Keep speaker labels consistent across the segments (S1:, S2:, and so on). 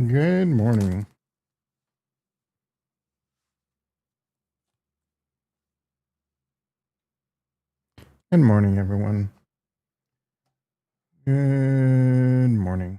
S1: Good morning. Good morning, everyone. Good morning.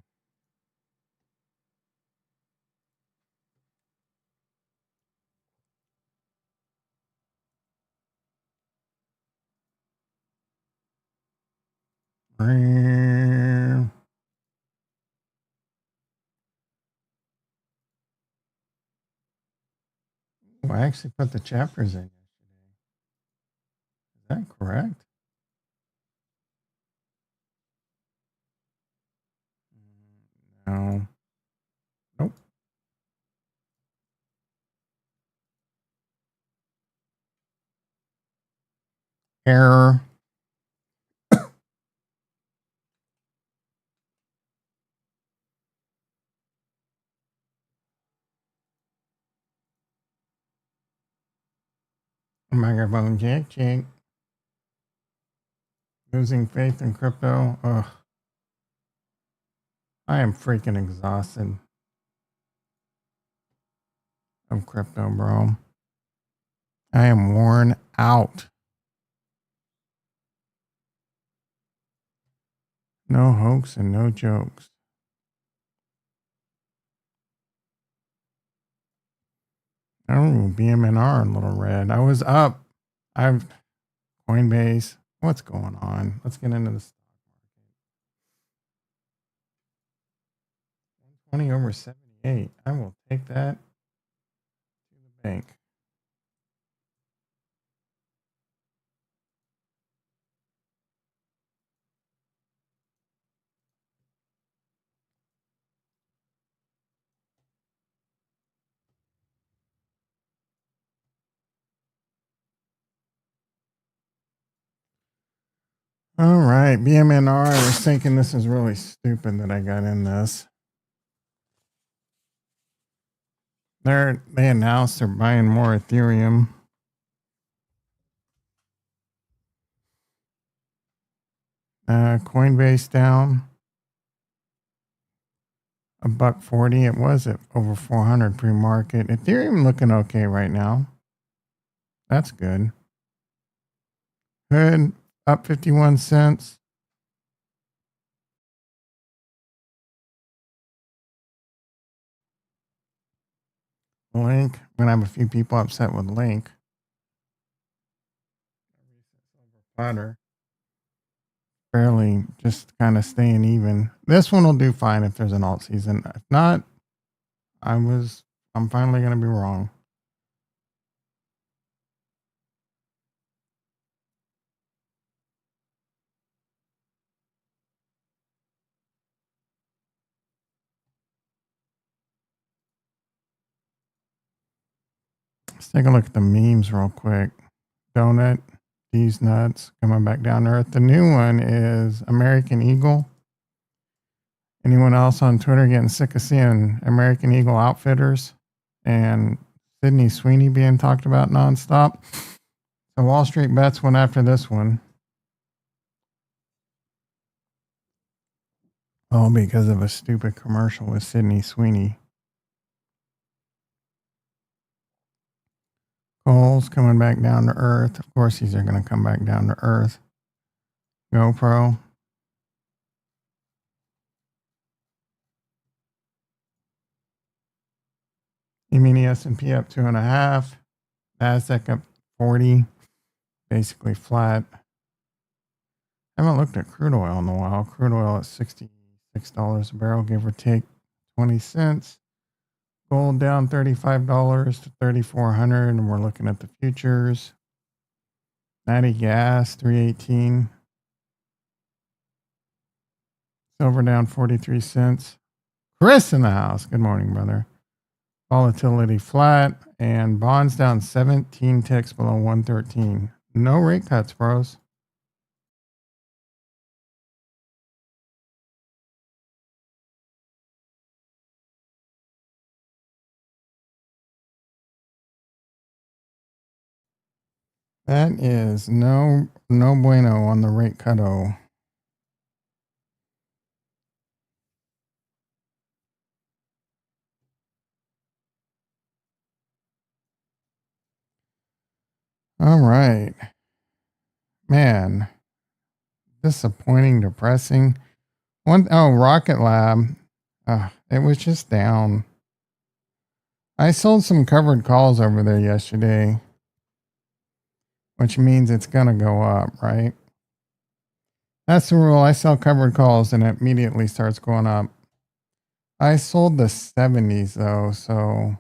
S1: Well, I actually put the chapters in yesterday. Is that correct? No. Nope. Error. Microphone check. Losing faith in crypto. Ugh. I am freaking exhausted of crypto, bro. I am worn out. No hoax and no jokes. Oh, BMNR a little red. I was up. I've Coinbase. What's going on? Let's get into this. 20 over 78. I will take that to the bank. All right, BMNR. I was thinking this is really stupid that I got in this. They announced they're buying more Ethereum. Coinbase down $1.40. It was at over 400 pre-market. Ethereum looking okay right now. That's good. Good. Up 51 cents. Link. I'm gonna have a few people upset with Link. Platter. Barely, just kind of staying even. This one will do fine if there's an alt season. If not, I'm finally gonna be wrong. Let's take a look at the memes real quick. Donut, these nuts coming back down to earth. The new one is American Eagle. Anyone else on Twitter getting sick of seeing American Eagle Outfitters and Sydney Sweeney being talked about nonstop? So Wall Street Bets went after this one. All because of a stupid commercial with Sydney Sweeney. Goals coming back down to earth. Of course, these are going to come back down to earth. GoPro. E-mini S&P up 2.5. NASDAQ up 40. Basically flat. I haven't looked at crude oil in a while. Crude oil at $66 a barrel, give or take 20 cents. Gold down $35 to 3,400, and we're looking at the futures. Natty gas 318. Silver down 43 cents. Chris in the house. Good morning, brother. Volatility flat, and bonds down 17 ticks below 113. No rate cuts, bros. That is no bueno on the rate cut-o. All right. Man, disappointing, depressing. Rocket Lab. It was just down. I sold some covered calls over there yesterday, which means it's going to go up, right? That's the rule. I sell covered calls and it immediately starts going up. I sold the 70s though, so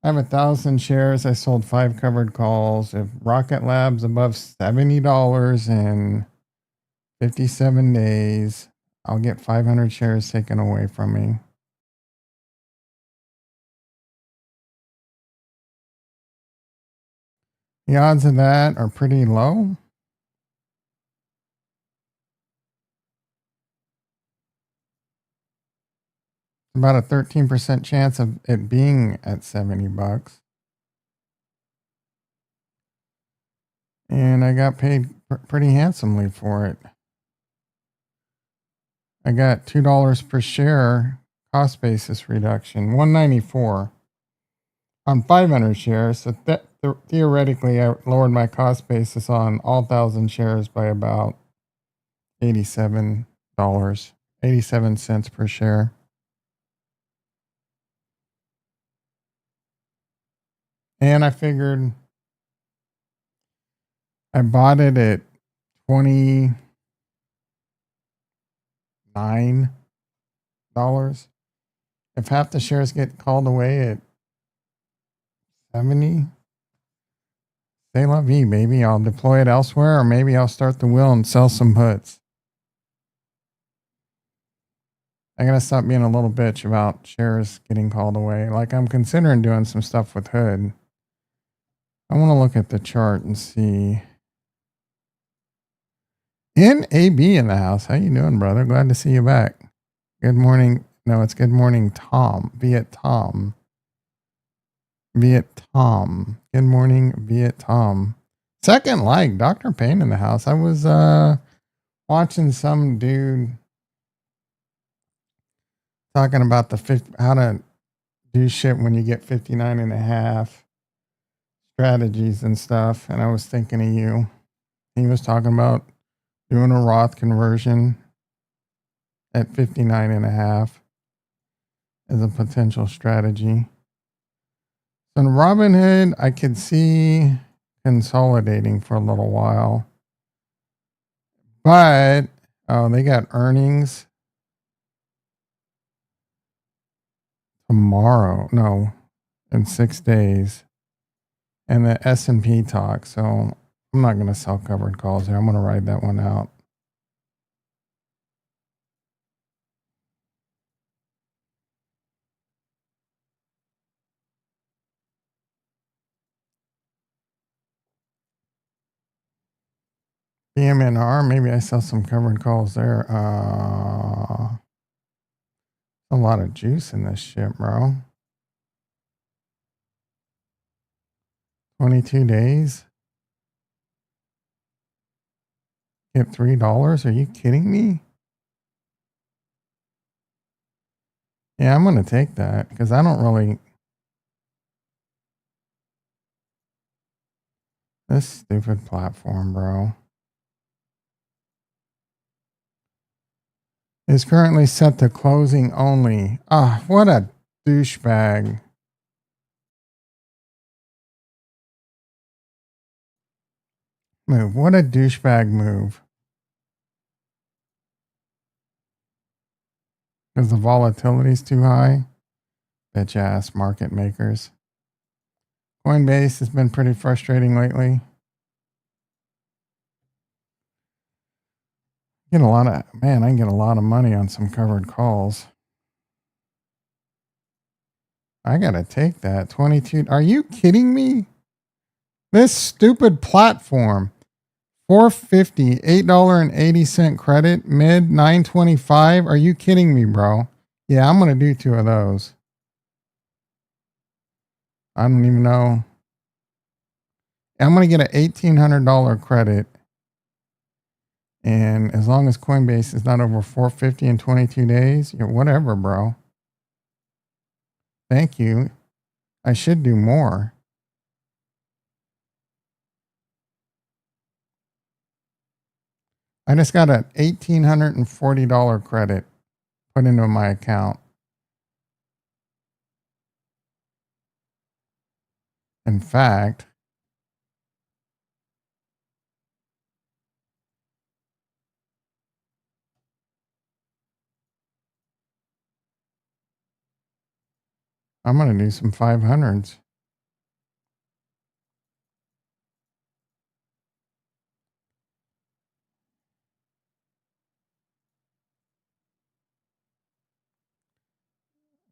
S1: I have 1,000 shares. I sold 5 covered calls. If Rocket Lab's above $70 in 57 days, I'll get 500 shares taken away from me. The odds of that are pretty low. About a 13% chance of it being at $70. And I got paid pretty handsomely for it. I got $2 per share cost basis reduction, 194 on 500 shares. So theoretically, I lowered my cost basis on all 1,000 shares by about $87, 87 cents per share. And I figured I bought it at $29. If half the shares get called away at 70, c'est la vie, baby. I'll deploy it elsewhere, or maybe I'll start the wheel and sell some puts. I gotta stop being a little bitch about shares getting called away. Like, I'm considering doing some stuff with Hood. I want to look at the chart and see. NAB in the house. How you doing, brother? Glad to see you back. Good morning. No, it's good morning, Tom. Be it Tom. Be it Tom. Good morning, be it Tom. Second like Dr. Payne in the house. I was watching some dude talking about how to do shit when you get 59 and a half strategies and stuff. And I was thinking of you. He was talking about doing a Roth conversion at 59 and a half as a potential strategy. So in Robinhood, I could see consolidating for a little while. But, they got earnings tomorrow. No, in 6 days. And the S&P talk. So I'm not going to sell covered calls here. I'm going to ride that one out. BMNR, maybe I sell some covered calls there. A lot of juice in this shit, bro. 22 days. Get $3. Are you kidding me? Yeah, I'm going to take that because I don't really. This stupid platform, bro. Is currently set to closing only. Ah, what a douchebag. Move. What a douchebag move. Because the volatility's too high. Bitch ass market makers. Coinbase has been pretty frustrating lately. I can get a lot of money on some covered calls. I gotta take that. 22. Are you kidding me? This stupid platform. $4.50, $8.80 credit, mid 925. Are you kidding me, bro? Yeah, I'm gonna do 2 of those. I don't even know. I'm gonna get an $1,800 credit. And as long as Coinbase is not over 450 in 22 days, whatever, bro. Thank you. I should do more. I just got an $1,840 credit put into my account. In fact, I'm going to do some 500s.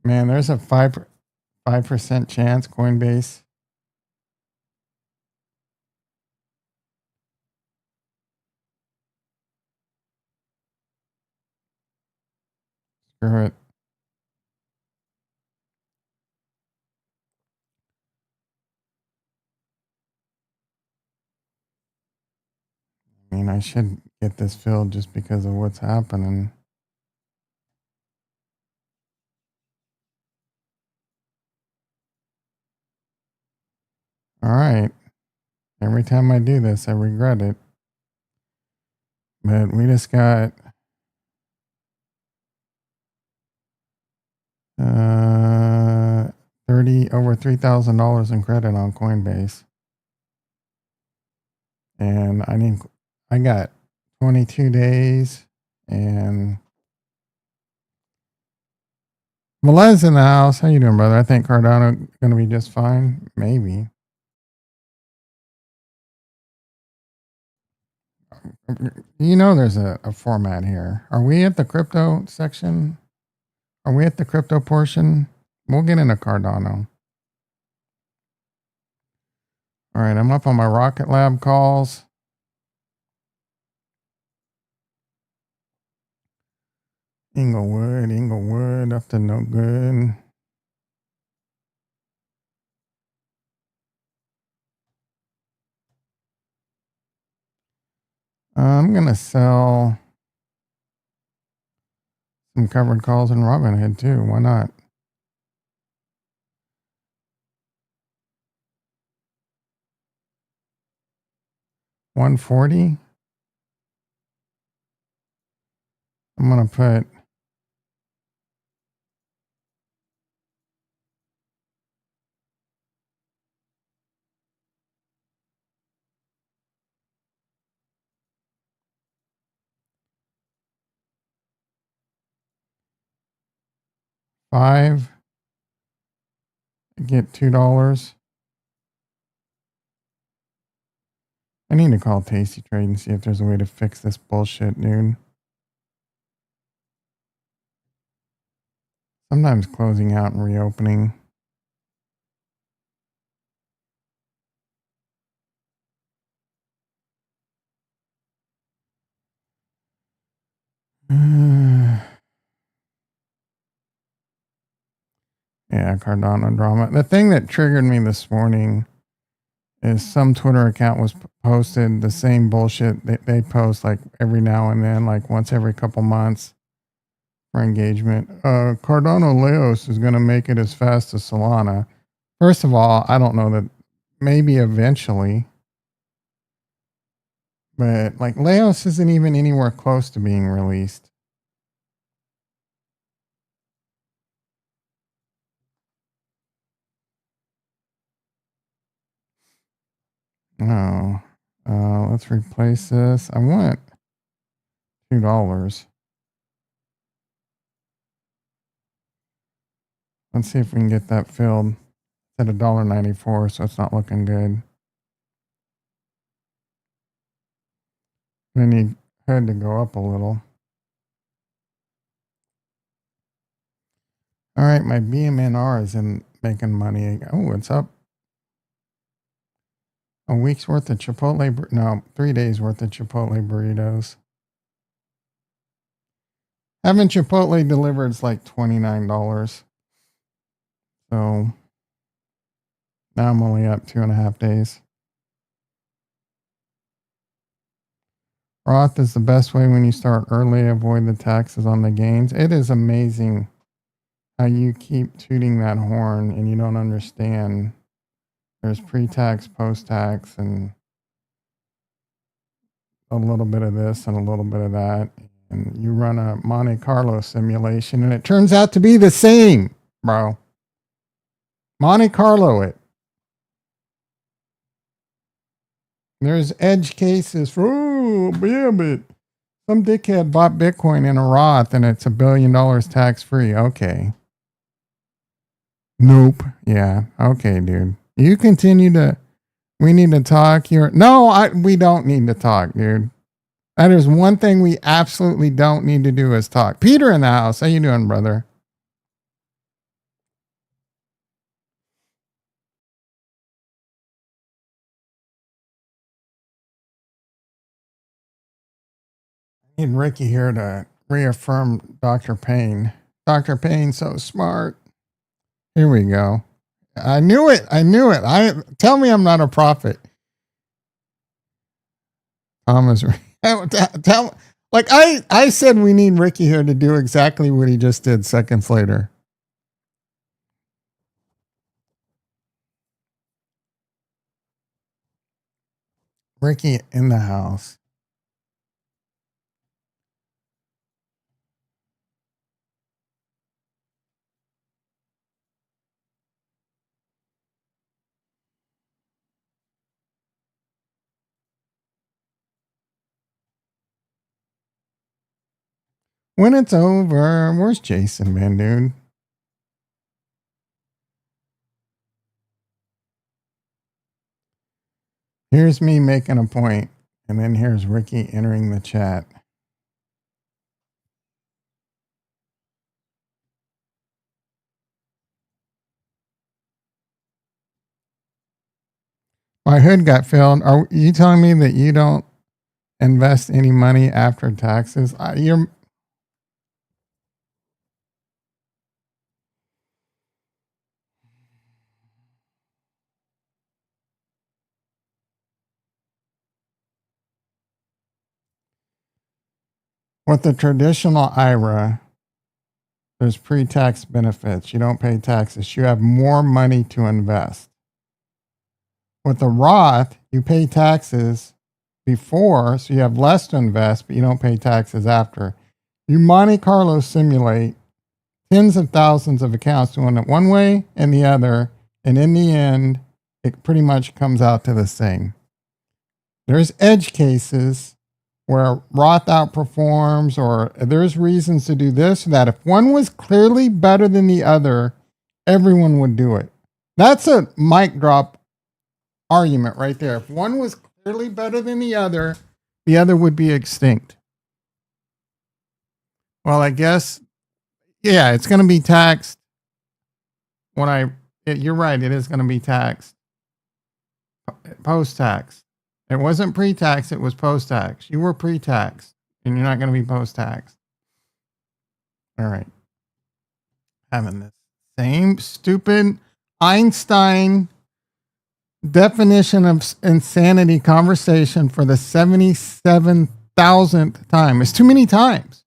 S1: Man, there's a 5% chance Coinbase. Screw it. I mean, I should get this filled just because of what's happening. All right. Every time I do this, I regret it. But we just got over $3,000 in credit on Coinbase. And I got 22 days, and Malez in the house. How you doing, brother? I think Cardano going to be just fine. Maybe. You know, there's a format here. Are we at the crypto section? Are we at the crypto portion? We'll get into Cardano. All right, I'm up on my Rocket Lab calls. Inglewood, up to no good. I'm going to sell some covered calls in Robinhood too. Why not? $140. I'm going to put $5, get $2. I need to call Tasty Trade and see if there's a way to fix this bullshit, dude. Sometimes closing out and reopening. Yeah, Cardano drama. The thing that triggered me this morning is some Twitter account was posted the same bullshit they post like every now and then, like once every couple months for engagement. Cardano Laos is going to make it as fast as Solana. First of all, I don't know that. Maybe eventually. But like Laos isn't even anywhere close to being released. No. Let's replace this. I want $2. Let's see if we can get that filled. It's at $1.94, so it's not looking good. I need HUD to go up a little. All right, my BMNR is in making money. Oh, it's up. A week's worth of Chipotle. No, 3 days worth of Chipotle burritos. Having Chipotle delivered is like $29. So now I'm only up 2.5 days. Roth is the best way when you start early. Avoid the taxes on the gains. It is amazing how you keep tooting that horn and you don't understand. There's pre-tax, post-tax, and a little bit of this and a little bit of that. And you run a Monte Carlo simulation and it turns out to be the same, bro. Monte Carlo it. There's edge cases for, oh, yeah, but some dickhead bought Bitcoin in a Roth and it's $1 billion tax free. Okay. Nope. Yeah. Okay, dude. You continue to, we need to talk here. No, we don't need to talk, dude. That is one thing we absolutely don't need to do is talk. Peter in the house. How you doing, brother? I need Ricky here to reaffirm Dr. Payne. Dr. Payne, so smart. Here we go. I knew it. I knew it. Tell me I'm not a prophet. Thomas, tell like I said we need Ricky here to do exactly what he just did seconds later. Ricky in the house. When it's over, where's Jason, man, dude? Here's me making a point, and then here's Ricky entering the chat. My hood got filled. Are you telling me that you don't invest any money after taxes? You're with the traditional IRA. There's pre-tax benefits. You don't pay taxes. You have more money to invest. With the Roth, you pay taxes before, so you have less to invest, but you don't pay taxes after. You Monte Carlo simulate tens of thousands of accounts doing it one way and the other, and in the end, it pretty much comes out to the same. There's edge cases where Roth outperforms, or there's reasons to do this or that. If one was clearly better than the other, everyone would do it. That's a mic drop argument right there. If one was clearly better than the other would be extinct. Well, I guess, yeah, it's going to be taxed. You're right, it is going to be taxed post-tax. It wasn't pre-tax, it was post-tax. You were pre-tax, and you're not going to be post-tax. All right. Having this same stupid Einstein definition of insanity conversation for the 77,000th time. It's too many times.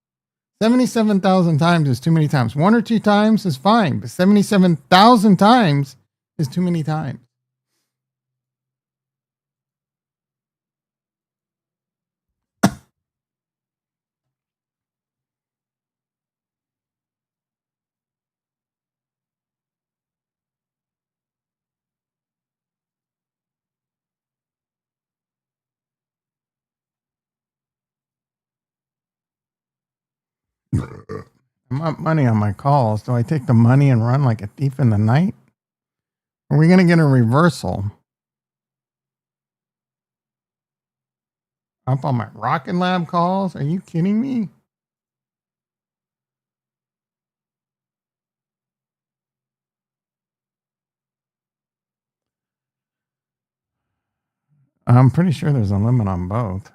S1: 77,000 times is too many times. 1 or 2 times is fine, but 77,000 times is too many times. I want money on my calls. Do I take the money and run like a thief in the night? Are we going to get a reversal? Up on my Rocket Lab calls? Are you kidding me? I'm pretty sure there's a limit on both.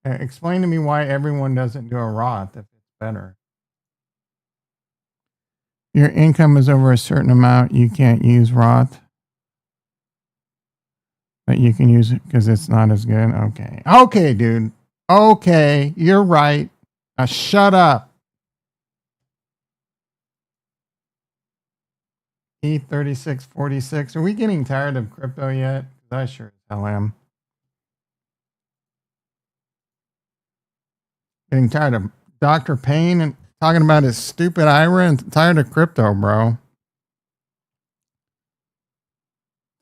S1: Explain to me why everyone doesn't do a Roth if it's better. Your income is over a certain amount, you can't use Roth. But you can use it because it's not as good. Okay. Okay, dude. Okay, you're right. Now shut up. E3646. Are we getting tired of crypto yet? I sure as hell am. Getting tired of Dr. Payne and talking about his stupid IRA and tired of crypto, bro.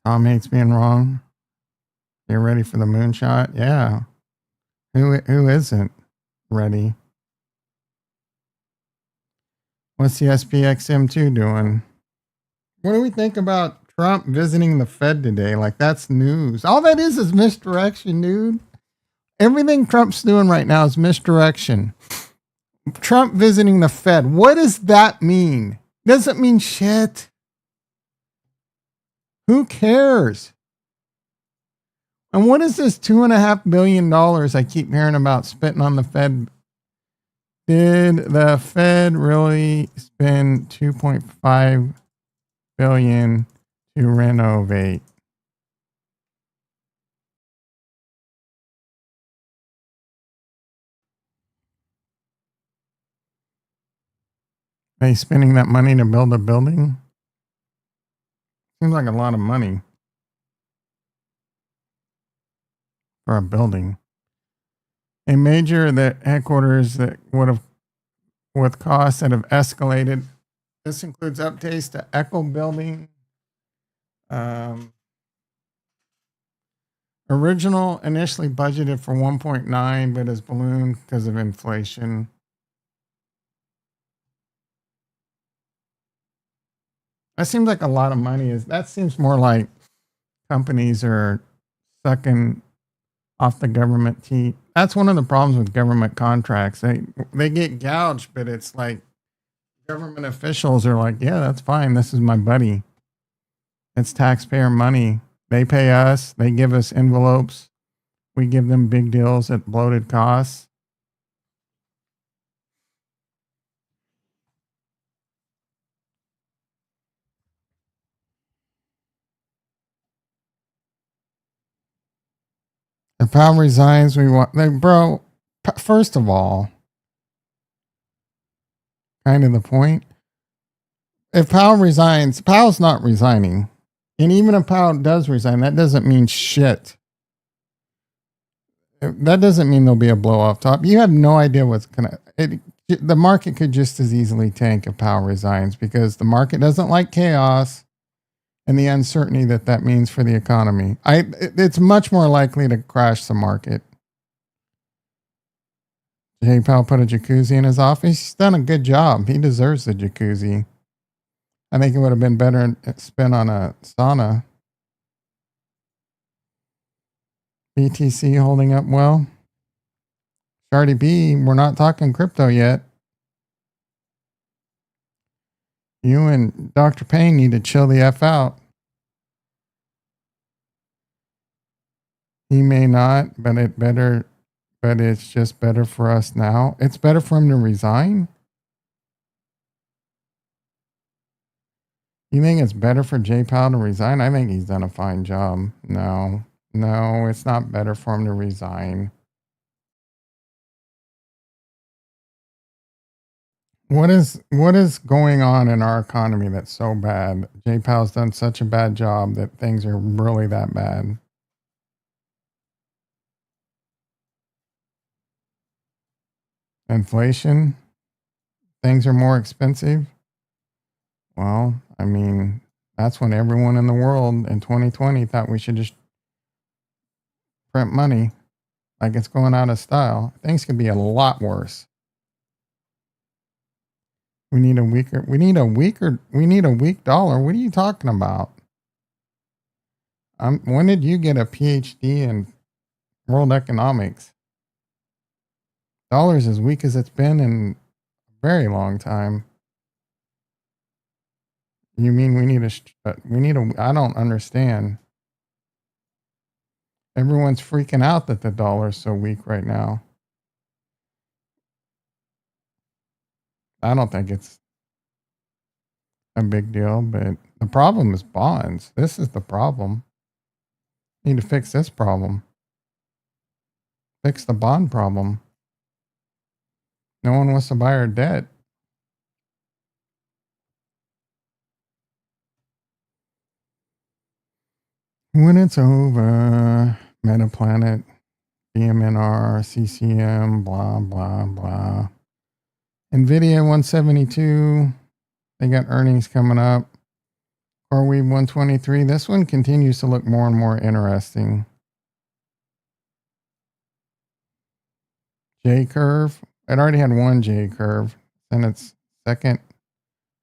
S1: Tom hates being wrong. You're ready for the moonshot? Yeah. Who isn't ready? What's the SPXM2 doing? What do we think about Trump visiting the Fed today? Like, that's news. All that is misdirection, dude. Everything Trump's doing right now is misdirection. Trump visiting the Fed. What does that mean? Doesn't mean shit. Who cares? And what is this $2.5 billion I keep hearing about spitting on the Fed? Did the Fed really spend $2.5 billion to renovate? Are they spending that money to build a building? Seems like a lot of money for a building. A major that headquarters that would have with costs that have escalated. This includes updates to Echo Building. Original initially budgeted for 1.9, but has ballooned because of inflation. That seems like a lot of money. That seems more like companies are sucking off the government teeth. That's one of the problems with government contracts. They get gouged, but it's like government officials are like, yeah, that's fine. This is my buddy. It's taxpayer money. They pay us. They give us envelopes. We give them big deals at bloated costs. If Powell resigns, we want, bro, first of all, kind of the point. If Powell resigns, Powell's not resigning. And even if Powell does resign, that doesn't mean shit. That doesn't mean there'll be a blow off top. You have no idea what's going to, the market could just as easily tank if Powell resigns because the market doesn't like chaos and the uncertainty that means for the economy. It's much more likely to crash the market. Jay Powell put a jacuzzi in his office. He's done a good job. He deserves the jacuzzi. I think it would have been better spent on a sauna. BTC holding up well. Cardi B, we're not talking crypto yet. You and Dr. Payne need to chill the F out. He may not, but it's just better for us now. It's better for him to resign. You think it's better for Jay Powell to resign? I think he's done a fine job. No, it's not better for him to resign. What is going on in our economy that's so bad? Jay Powell's done such a bad job that things are really that bad. Inflation? Things are more expensive? Well, I mean, that's when everyone in the world in 2020 thought we should just print money like it's going out of style. Things could be a lot worse. We need a weak dollar. What are you talking about? When did you get a PhD in world economics? Dollar's as weak as it's been in a very long time. You mean I don't understand. Everyone's freaking out that the dollar's so weak right now. I don't think it's a big deal, but the problem is bonds. This is the problem. Need to fix this problem. Fix the bond problem. No one wants to buy our debt. When it's over, Metaplanet, BMNR, CCM, blah, blah, blah. NVIDIA 172, they got earnings coming up. CoreWeave 123, this one continues to look more and more interesting. J curve, it already had one J curve, then its second.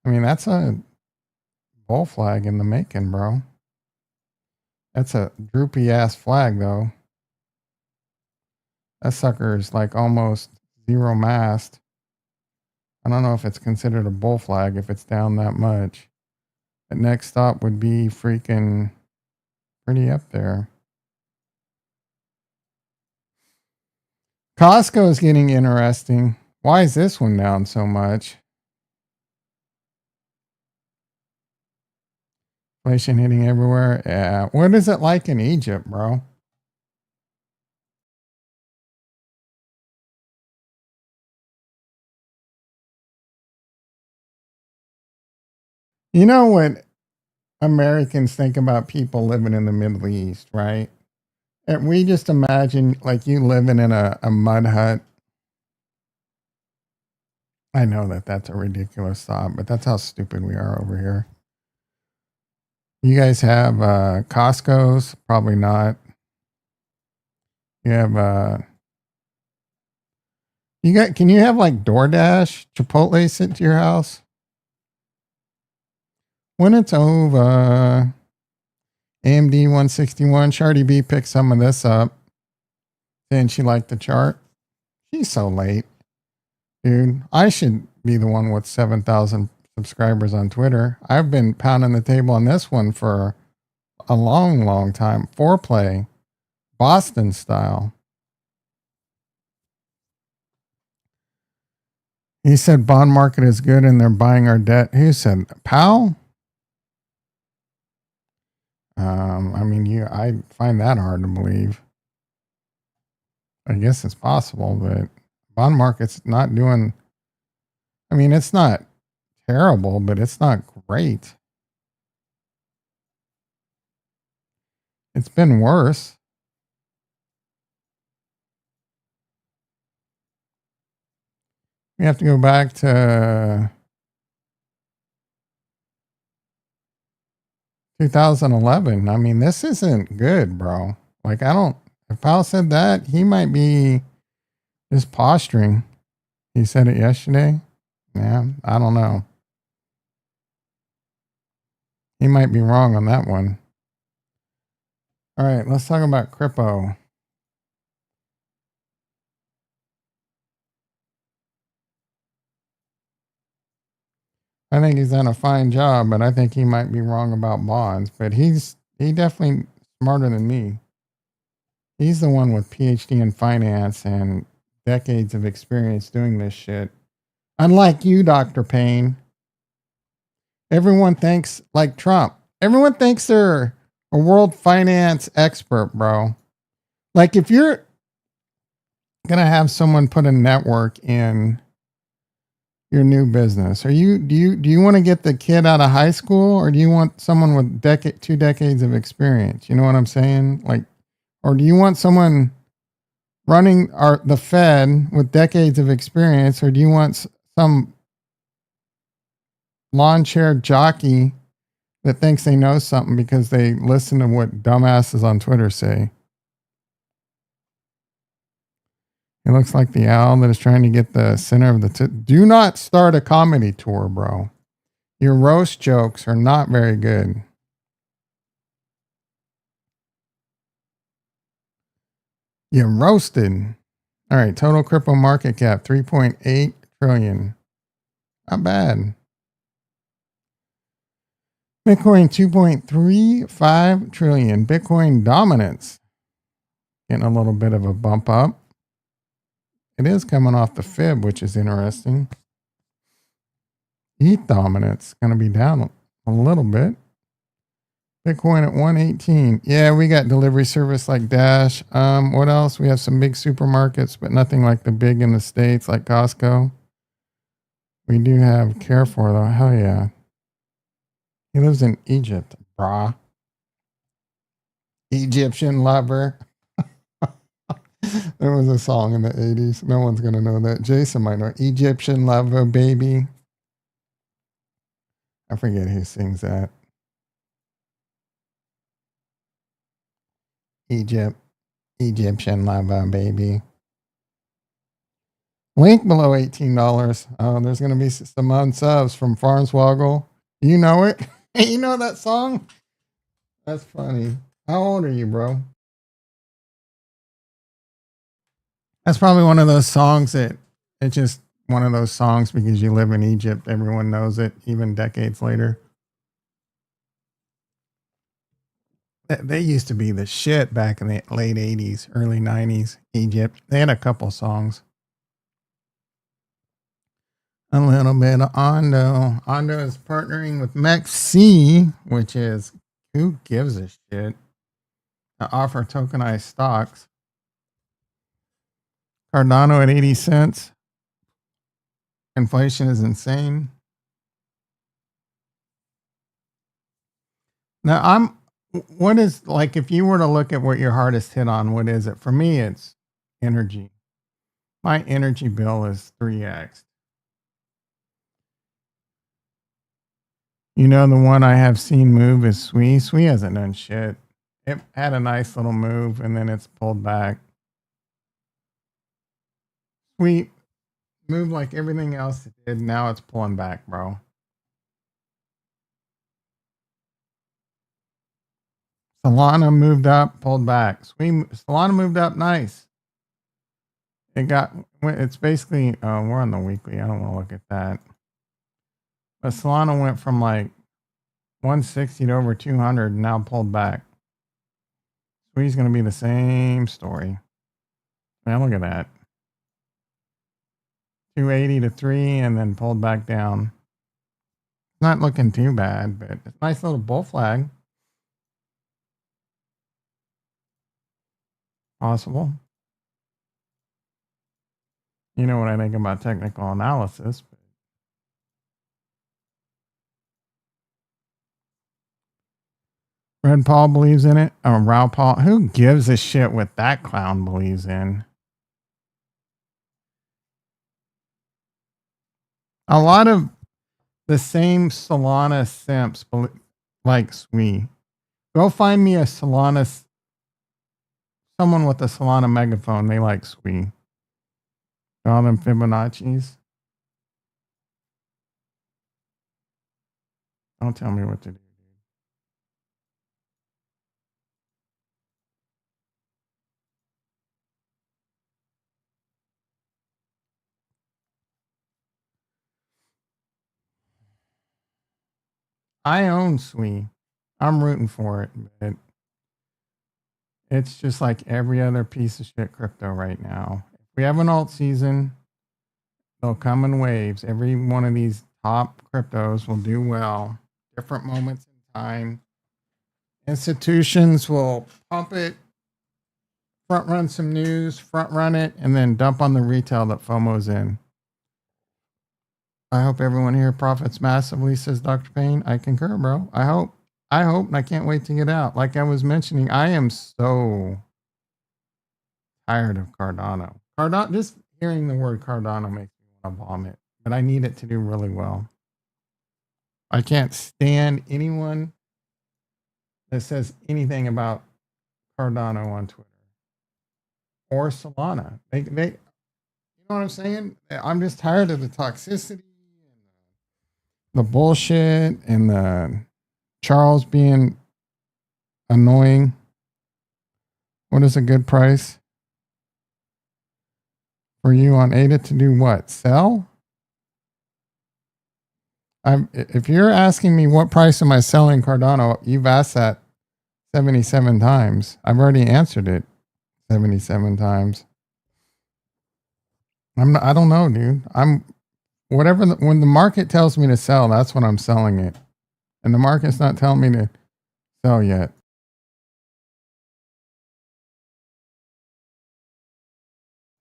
S1: I mean, that's a bull flag in the making, bro. That's a droopy ass flag, though. That sucker is like almost zero mast. I don't know if it's considered a bull flag if it's down that much. The next stop would be freaking pretty up there. Costco is getting interesting. Why is this one down so much? Inflation hitting everywhere. Yeah. What is it like in Egypt, bro? You know what Americans think about people living in the Middle East, right? And we just imagine like you living in a mud hut. I know that that's a ridiculous thought, but that's how stupid we are over here. You guys have Costco's? Probably not. You have can you have like DoorDash, Chipotle sent to your house? When it's over, AMD 161, Shardy B picked some of this up. Saying she liked the chart. She's so late. Dude, I should be the one with 7,000 subscribers on Twitter. I've been pounding the table on this one for a long, long time. Foreplay, Boston style. He said bond market is good and they're buying our debt. Who said Powell? I mean, I find that hard to believe. I guess it's possible, but bond market's not doing. I mean, it's not terrible, but it's not great. It's been worse. We have to go back to 2011. I mean, this isn't good, bro. Like, if Powell said that, he might be just posturing. He said it yesterday. Yeah, I don't know. He might be wrong on that one. All right, let's talk about crypto. I think he's done a fine job, but I think he might be wrong about bonds. But he definitely smarter than me. He's the one with PhD in finance and decades of experience doing this shit. Unlike you, Dr. Payne. Everyone thinks like Trump. Everyone thinks they're a world finance expert, bro. Like if you're gonna have someone put a network in your new business, do you want to get the kid out of high school, or do you want someone with 2 decades of experience? You know what I'm saying? Like, or do you want someone running the Fed with decades of experience, or do you want some lawn chair jockey that thinks they know something because they listen to what dumbasses on Twitter say? It looks like the owl that is trying to get the center of the do not start a comedy tour, bro. Your roast jokes are not very good. You roasted. All right, total crypto market cap 3.8 trillion. Not bad. Bitcoin 2.35 trillion. Bitcoin dominance getting a little bit of a bump up. It is coming off the fib, which is interesting. ETH dominance going to be down a little bit. Bitcoin at 118. Yeah, we got delivery service like Dash. What else? We have some big supermarkets, but nothing like the big in the States like Costco. We do have Carrefour though. Hell yeah. He lives in Egypt, brah. Egyptian lover. There was a song in the 80s. No one's going to know that. Jason might know. Egyptian lover, baby. I forget who sings that. Egyptian lover, baby. Link below $18. Oh, there's going to be some unsubs from Farnswoggle. You know it? You know that song? That's funny. How old are you, bro? That's probably one of those songs that it's just one of those songs because you live in Egypt. Everyone knows it, even decades later. They used to be the shit back in the late 80s, early 90s, Egypt. They had a couple songs. A little bit of Ondo. Ondo is partnering with MEXC, which is who gives a shit, to offer tokenized stocks. Cardano at 80 cents. Inflation is insane. Now, what is, like, if you were to look at what your hardest hit on, what is it? For me, it's energy. My energy bill is 3x. You know, the one I have seen move is Sui. Sui hasn't done shit. It had a nice little move and then it's pulled back. Sui moved like everything else it did. Now it's pulling back, bro. Solana moved up, pulled back. Solana moved up nice. It's basically, we're on the weekly. I don't want to look at that. But Solana went from like 160 to over 200 and now pulled back. Sui's going to be the same story. Man, look at that. 280 to 3 and then pulled back down. Not looking too bad, but it's a nice little bull flag. Possible. You know what I think about technical analysis. Red Paul believes in it. Or Rao Paul. Who gives a shit what that clown believes in? A lot of the same Solana simps like Sui. Go find me a Solana, someone with a Solana megaphone. They like Sui. All them Fibonacci's. Don't tell me what to do. I own Sui. I'm rooting for it, but it's just like every other piece of shit crypto right now. If we have an alt season, they'll come in waves. Every one of these top cryptos will do well. Different moments in time. Institutions will pump it, front run some news, front run it, and then dump on the retail that FOMO's in. I hope everyone here profits massively, says Dr. Payne. I concur, bro. I hope, and I can't wait to get out. Like I was mentioning, I am so tired of Cardano. Just hearing the word Cardano makes me want to vomit, but I need it to do really well. I can't stand anyone that says anything about Cardano on Twitter or Solana. They, you know what I'm saying? I'm just tired of the toxicity, the bullshit, and the Charles being annoying. What is a good price for you on ADA to do what? Sell? If you're asking me what price am I selling Cardano, you've asked that 77 times. I've already answered it 77 times. I don't know, dude. When the market tells me to sell, that's when I'm selling it. And the market's not telling me to sell yet.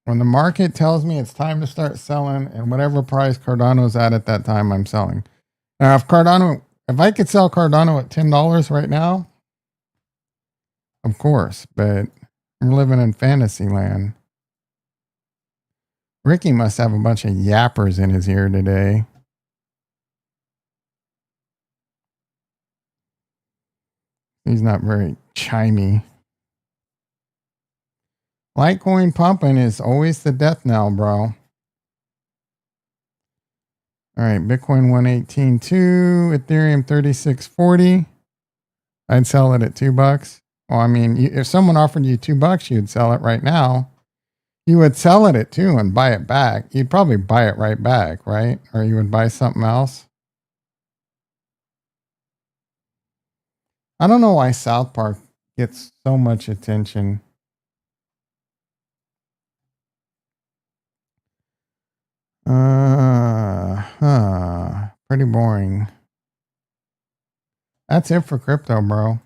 S1: When the market tells me it's time to start selling and whatever price Cardano's at that time, I'm selling. Now, if I could sell Cardano at $10 right now, of course, but we're living in fantasy land. Ricky must have a bunch of yappers in his ear today. He's not very chimey. Litecoin pumping is always the death knell, bro. All right, Bitcoin 118.2, Ethereum 36.40. I'd sell it at $2. Well, I mean, if someone offered you $2, you'd sell it right now. You would sell it at 2 and buy it back. You'd probably buy it right back, right? Or you would buy something else. I don't know why South Park gets so much attention. Pretty boring. That's it for crypto, bro.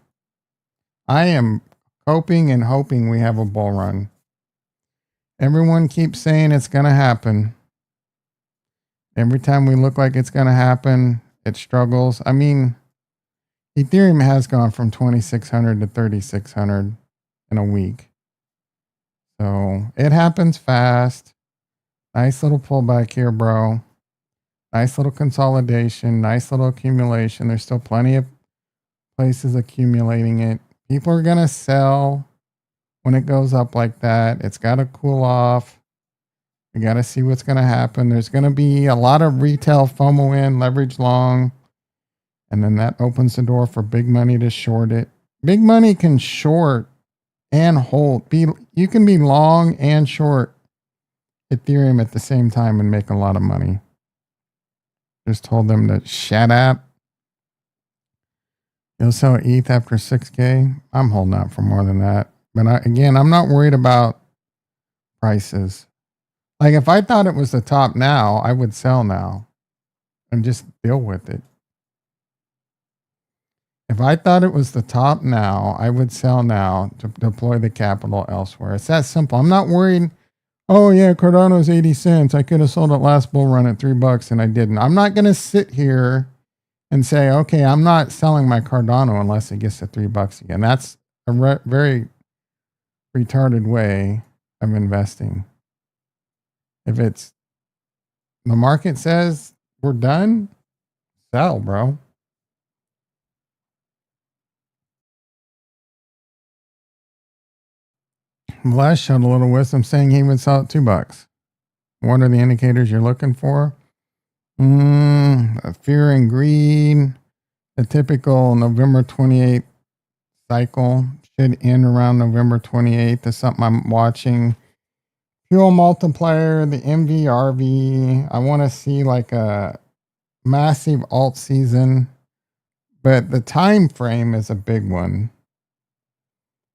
S1: I am hoping and hoping we have a bull run. Everyone keeps saying it's going to happen. Every time we look like it's going to happen, it struggles. I mean, Ethereum has gone from 2,600 to 3,600 in a week. So it happens fast. Nice little pullback here, bro. Nice little consolidation. Nice little accumulation. There's still plenty of places accumulating it. People are going to sell when it goes up like that. It's got to cool off. We got to see what's going to happen. There's going to be a lot of retail FOMO in, leverage long. And then that opens the door for big money to short it. Big money can short and hold. You can be long and short Ethereum at the same time and make a lot of money. Just told them to shut up. You'll sell ETH after 6K. I'm holding out for more than that. But I'm not worried about prices. Like if I thought it was the top now, I would sell now and just deal with it. If I thought it was the top now, I would sell now to deploy the capital elsewhere. It's that simple. I'm not worried. Oh yeah, Cardano's 80 cents. I could have sold it last bull run at $3 and I didn't. I'm not going to sit here and say, okay, I'm not selling my Cardano unless it gets to $3 again. That's a very retarded way of investing. If it's the market says we're done, sell, bro. Vlad showed a little wisdom saying he would sell at $2. What are the indicators you're looking for? Fear and greed. The typical November 28th cycle should end around November 28th. Is something I'm watching. Fuel multiplier, the MVRV. I want to see like a massive alt season, but the time frame is a big one.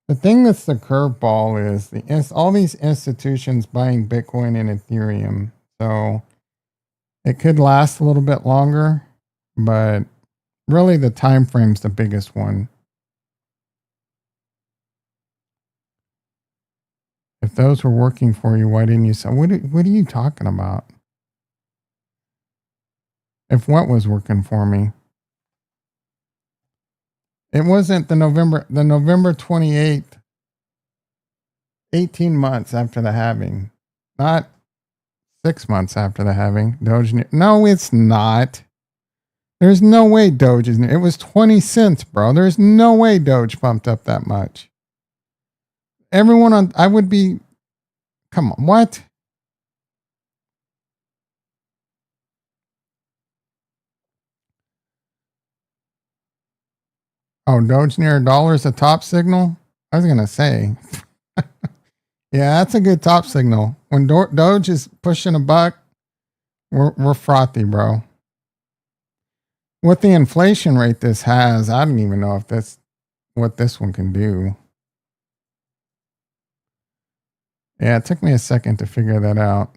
S1: The thing that's the curveball is all these institutions buying Bitcoin and Ethereum. So it could last a little bit longer, but really the time frame's the biggest one. If those were working for you, why didn't you say, what are you talking about? If what was working for me? It wasn't the November 28th, 18 months after the halving, not 6 months after the halving. Doge, no, it's not. There's no way Doge is, it was 20 cents, bro. There's no way Doge pumped up that much. Everyone on, I would be, come on, what? Oh, Doge near $1 is a top signal? I was going to say. Yeah, that's a good top signal. When Doge is pushing $1, we're frothy, bro. With the inflation rate this has, I don't even know if that's what this one can do. Yeah, it took me a second to figure that out.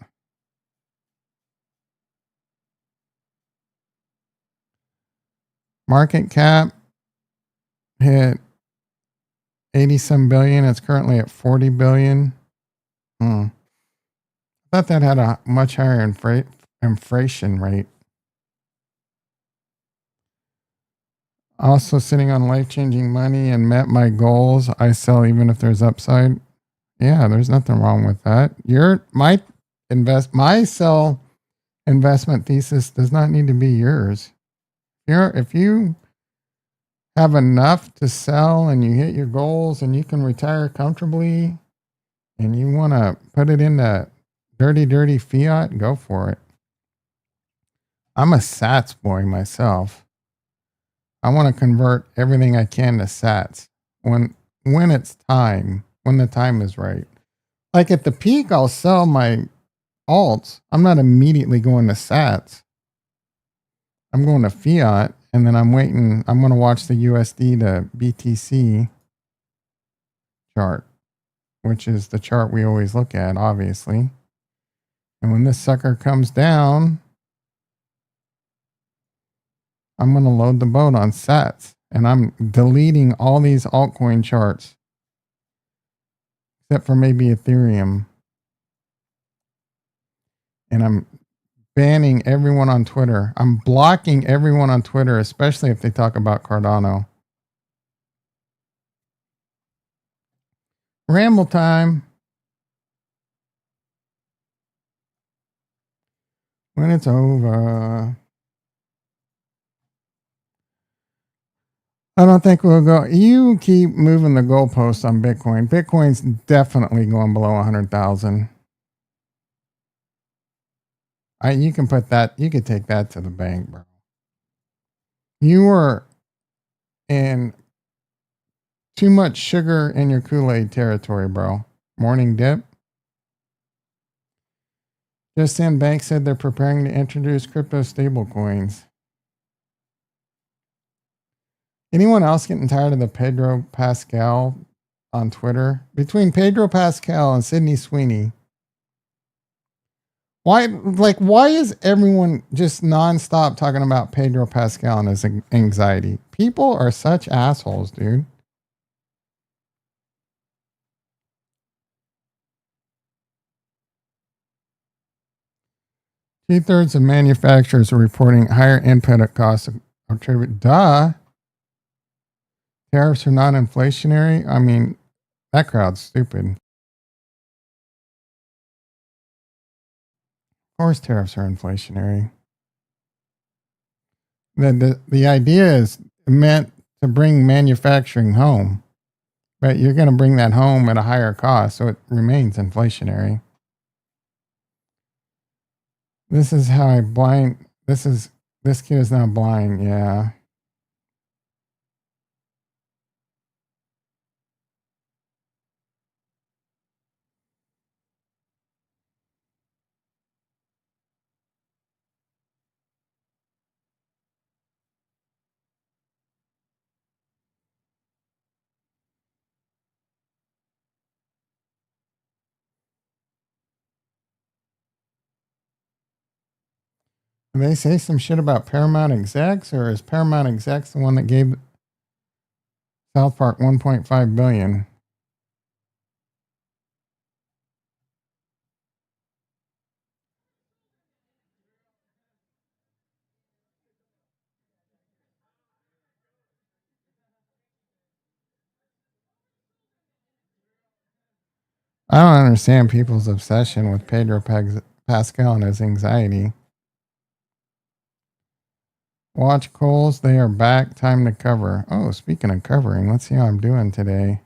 S1: Market cap hit 80 some billion. It's currently at 40 billion. I thought that had a much higher inflation rate. Also sitting on life-changing money and met my goals. I sell even if there's upside. Yeah, there's nothing wrong with that. My sell investment thesis does not need to be yours. If you have enough to sell and you hit your goals and you can retire comfortably and you want to put it into dirty fiat, go for it. I'm a Sats boy myself. I want to convert everything I can to Sats when it's time, when the time is right. Like at the peak, I'll sell my alts. I'm not immediately going to Sats. I'm going to fiat, and then I'm waiting. I'm going to watch the USD to BTC chart, which is the chart we always look at, obviously. And when this sucker comes down, I'm going to load the boat on Sats, and I'm deleting all these altcoin charts, except for maybe Ethereum. And I'm banning everyone on Twitter. I'm blocking everyone on Twitter, especially if they talk about Cardano. Ramble time. When it's over. I don't think we'll go. You keep moving the goalposts on Bitcoin. Bitcoin's definitely going below 100,000. You can put that. You could take that to the bank, bro. You were in too much sugar in your Kool-Aid territory, bro. Morning dip. Just then, bank said they're preparing to introduce crypto stablecoins. Anyone else getting tired of the Pedro Pascal on Twitter? Between Pedro Pascal and Sydney Sweeney, why is everyone just nonstop talking about Pedro Pascal and his anxiety? People are such assholes, dude. Two-thirds of manufacturers are reporting higher input costs. Duh. Tariffs are not inflationary. I mean, that crowd's stupid. Of course, tariffs are inflationary. The idea is meant to bring manufacturing home, but you're going to bring that home at a higher cost, so it remains inflationary. This is how I blind. This kid is now blind. Yeah. Did they say some shit about Paramount execs, or is Paramount execs the one that gave South Park 1.5 billion? I don't understand people's obsession with Pedro Pascal and his anxiety. Watch Coles, they are back. Time to cover. Oh, speaking of covering, let's see how I'm doing today.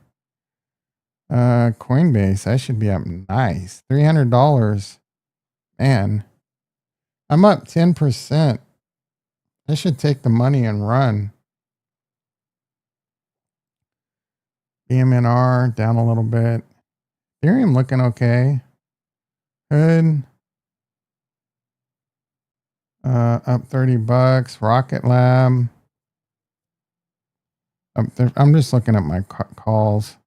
S1: Coinbase, I should be up nice. $300. Man, I'm up 10%. I should take the money and run. BMNR down a little bit. Ethereum looking okay. Good. Up $30. Rocket Lab. Up there. I'm just looking at my calls.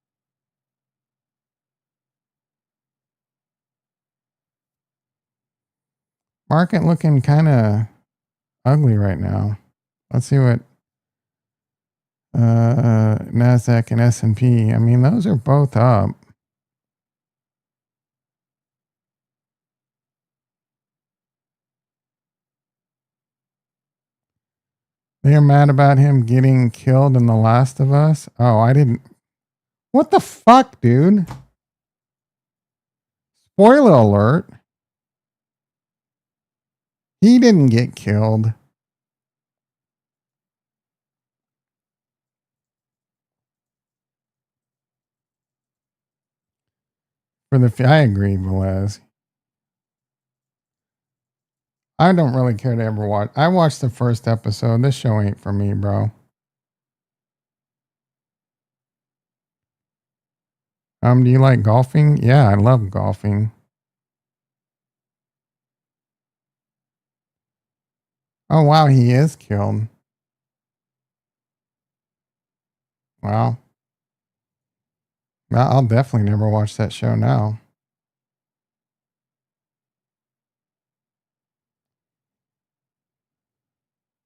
S1: Market looking kind of ugly right now. Let's see what Nasdaq and S&P. I mean, those are both up. They're mad about him getting killed in The Last of Us. Oh, I didn't. What the fuck, dude? Spoiler alert. He didn't get killed. I agree, Velez. I don't really care to ever watch. I watched the first episode. This show ain't for me, bro. Do you like golfing? Yeah, I love golfing. Oh wow, he is killed. Wow. Well, I'll definitely never watch that show now.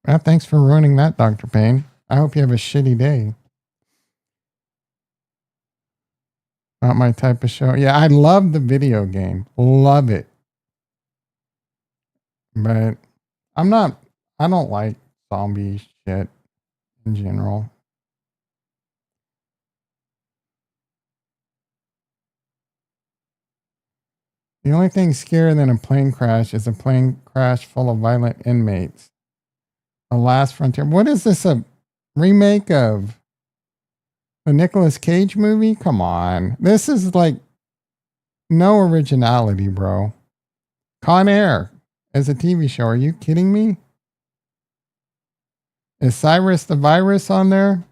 S1: Well, thanks for ruining that, Dr. Payne. I hope you have a shitty day. Not my type of show. Yeah, I love the video game. Love it. But I don't like zombie shit in general. The only thing scarier than a plane crash is a plane crash full of violent inmates. The Last Frontier. What is this, a remake of the Nicolas Cage movie? Come on. This is like no originality, bro. Con Air as a TV show. Are you kidding me? Is Cyrus the Virus on there?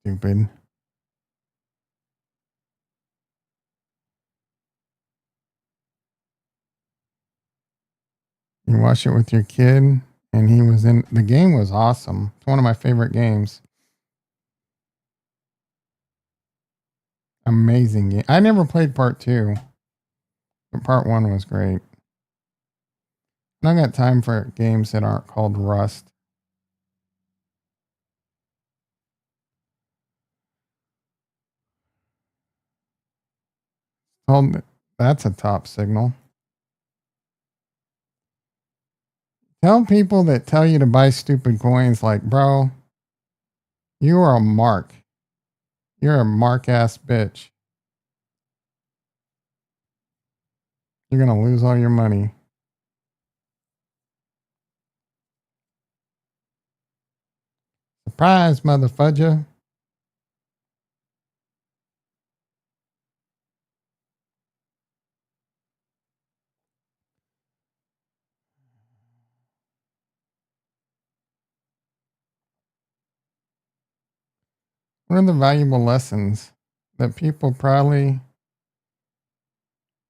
S1: Stupid. You watch it with your kid, and he was in the game. Was awesome. It's one of my favorite games. Amazing game. I never played part 2, but part 1 was great. I don't got time for games that aren't called Rust. That's a top signal. Tell people that tell you to buy stupid coins, like, bro, you are a mark. You're a mark ass bitch. You're going to lose all your money. Surprise, motherfudger. What are the valuable lessons that people probably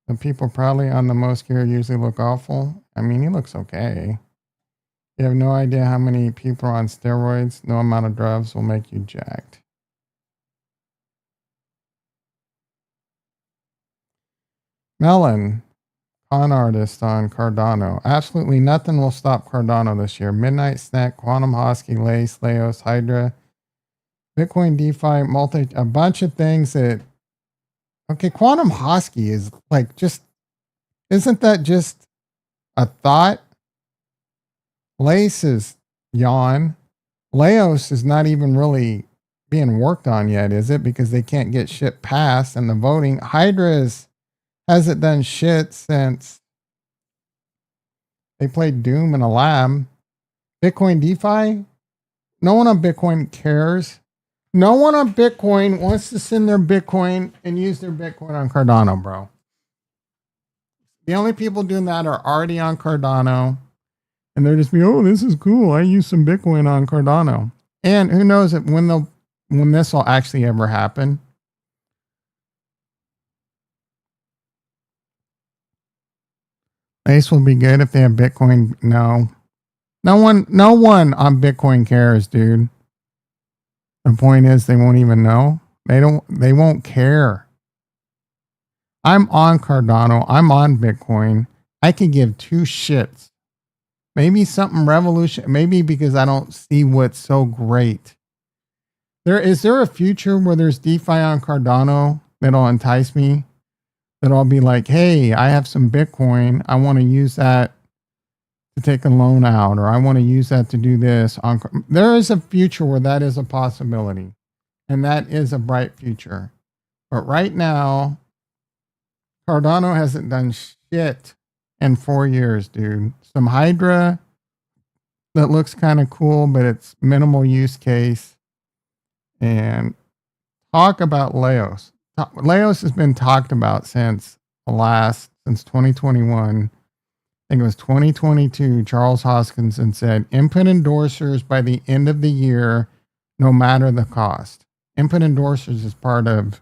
S1: on the most gear usually look awful? I mean, he looks okay. You have no idea how many people are on steroids. No amount of drugs will make you jacked. Melon, con artist on Cardano. Absolutely nothing will stop Cardano this year. Midnight Snack, Quantum Hosky, Lace, Leos, Hydra, Bitcoin DeFi, a bunch of things that. Okay, Quantum Hosky is like just. Isn't that just a thought? Lace is yawn. Leos is not even really being worked on yet, is it? Because they can't get shit passed and the voting. Hydra hasn't done shit since they played Doom in a lab. Bitcoin DeFi? No one on Bitcoin cares. No one on Bitcoin wants to send their Bitcoin and use their Bitcoin on Cardano, bro. The only people doing that are already on Cardano. And they're just oh, this is cool. I use some Bitcoin on Cardano. And who knows when this will actually ever happen. Ace will be good if they have Bitcoin. No. No one on Bitcoin cares, dude. The point is they won't even know. They won't care. I'm on Cardano. I'm on Bitcoin. I could give two shits. Maybe something revolution. Maybe because I don't see what's so great. Is there a future where there's DeFi on Cardano that'll entice me? that I'll be like, hey, I have some Bitcoin. I want to use that to take a loan out, or I want to use that to do this. There is a future where that is a possibility, and that is a bright future. But right now, Cardano hasn't done shit in 4 years, dude. Some Hydra that looks kind of cool, but it's minimal use case. And talk about Laos. Laos has been talked about since 2021. I think it was 2022. Charles Hoskinson said, input endorsers by the end of the year, no matter the cost. Input endorsers is part of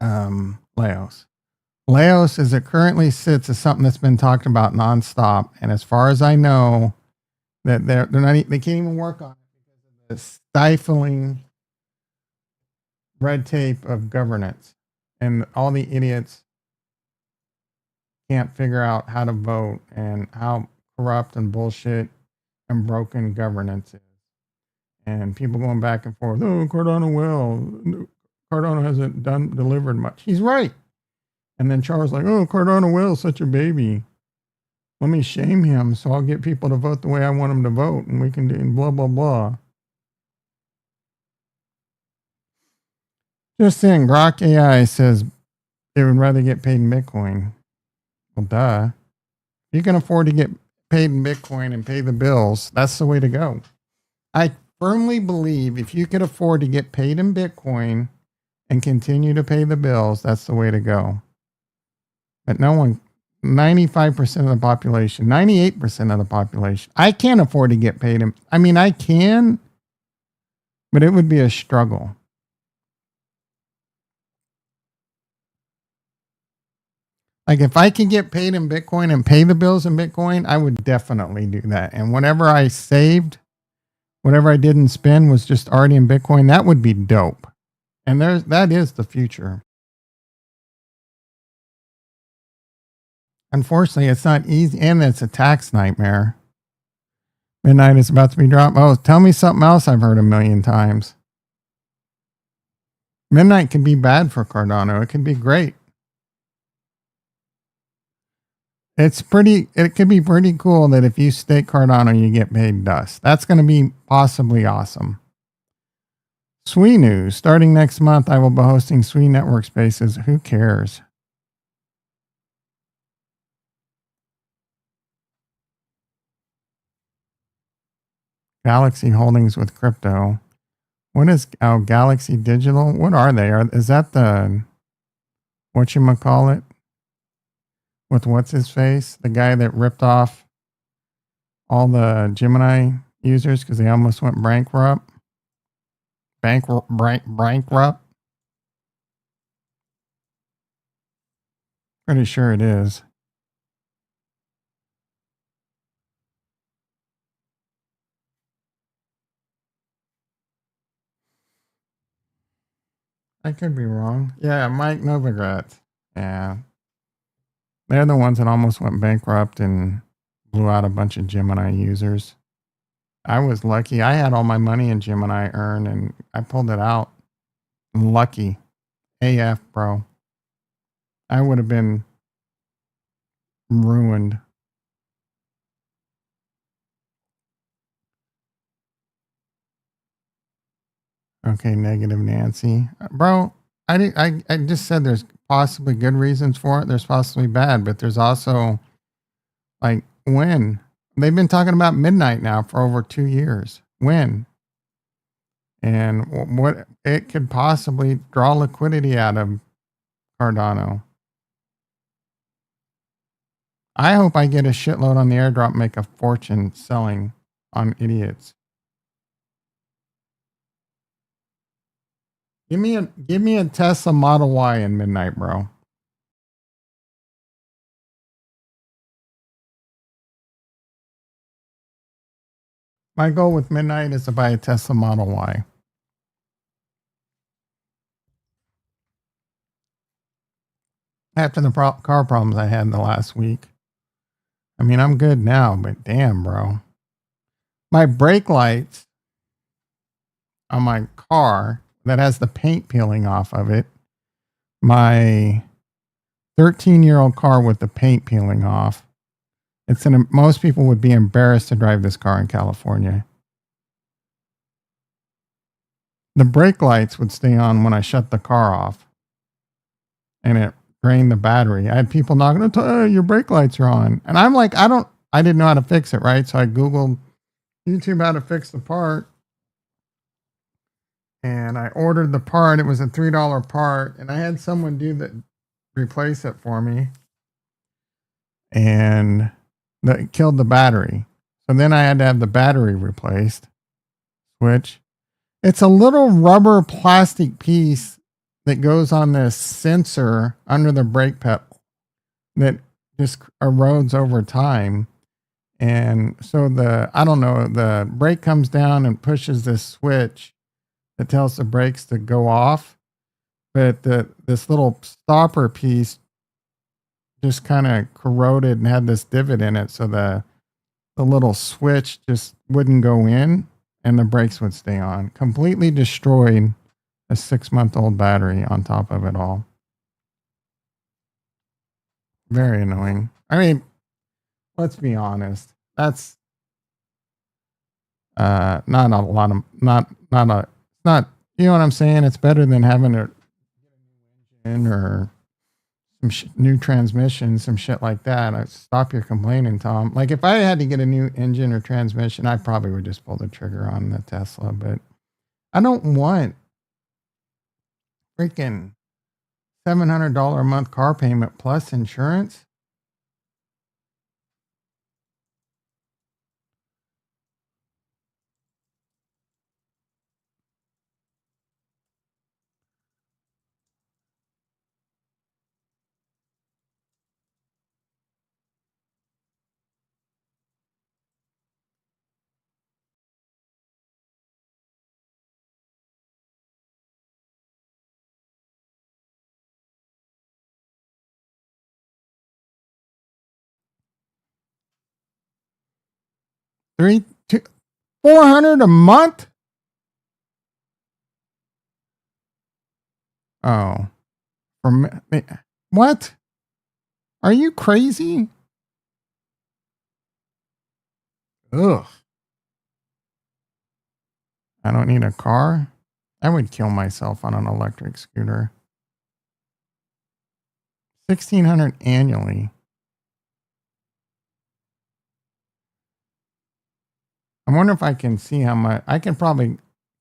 S1: Laos. Laos, as it currently sits, is something that's been talked about nonstop. And as far as I know, that they're not, they can't even work on it because of the stifling red tape of governance, and all the idiots can't figure out how to vote and how corrupt and bullshit and broken governance is. And people going back and forth, oh, Cardano hasn't delivered much. He's right. And then Charles like, oh, Cardano will, such a baby. Let me shame him so I'll get people to vote the way I want them to vote, and we can do blah, blah, blah. Just saying, Grok AI says they would rather get paid in Bitcoin. Well, duh. You can afford to get paid in Bitcoin and pay the bills. That's the way to go. I firmly believe if you could afford to get paid in Bitcoin and continue to pay the bills, that's the way to go. But no one, 95% of the population, 98% of the population, I can't afford to get paid in. I mean, I can, but it would be a struggle. Like if I can get paid in Bitcoin and pay the bills in Bitcoin, I would definitely do that. And whatever I saved, whatever I didn't spend was just already in Bitcoin. That would be dope. And that is the future. Unfortunately, it's not easy, and it's a tax nightmare. Midnight is about to be dropped. Oh, tell me something else I've heard a million times. Midnight can be bad for Cardano. It can be great. It could be pretty cool that if you stake Cardano, you get paid dust. That's going to be possibly awesome. Sui News. Starting next month, I will be hosting Sui Network Spaces. Who cares? Galaxy Holdings with crypto. What is Galaxy Digital? What are they? Is that the whatchamacallit? With what's his face? The guy that ripped off all the Gemini users because they almost went bankrupt. Bankrupt. Pretty sure it is. I could be wrong. Yeah, Mike Novogratz. Yeah. They're the ones that almost went bankrupt and blew out a bunch of Gemini users. I was lucky. I had all my money in Gemini Earn and I pulled it out. Lucky. AF, bro. I would have been ruined. Okay, negative Nancy. Bro, I just said there's possibly good reasons for it. There's possibly bad, but there's also like when. They've been talking about midnight now for over 2 years. When? And what it could possibly draw liquidity out of Cardano. I hope I get a shitload on the airdrop, make a fortune selling on idiots. Give me a Tesla Model Y in midnight, bro. My goal with midnight is to buy a Tesla Model Y. After the car problems I had the last week. I mean, I'm good now, but damn, bro. My brake lights on my car that has the paint peeling off of it, my 13-year-old car with the paint peeling off. Most people would be embarrassed to drive this car in California. The brake lights would stay on when I shut the car off, and it drained the battery. I had people knocking on the door, your brake lights are on. And I'm like, I didn't know how to fix it, right? So I Googled YouTube how to fix the part. And I ordered the part. It was a $3 part. And I had someone replace it for me. And that killed the battery. So then I had to have the battery replaced. Switch. It's a little rubber plastic piece that goes on this sensor under the brake pedal that just erodes over time. And so the brake comes down and pushes this switch that tells the brakes to go off. But this little stopper piece just kind of corroded and had this divot in it. So the little switch just wouldn't go in and the brakes would stay on. Completely destroyed a 6-month-old battery on top of it all. Very annoying. I mean, let's be honest. That's not a lot of not you know what I'm saying? It's better than having a engine or some new transmission, some shit like that. Stop your complaining, Tom. Like if I had to get a new engine or transmission, I probably would just pull the trigger on the Tesla, but I don't want freaking $700 a month car payment plus insurance. $400 a month? Oh, what? Are you crazy? Ugh. I don't need a car. I would kill myself on an electric scooter. $1,600 annually. I wonder if I can see how much. I can probably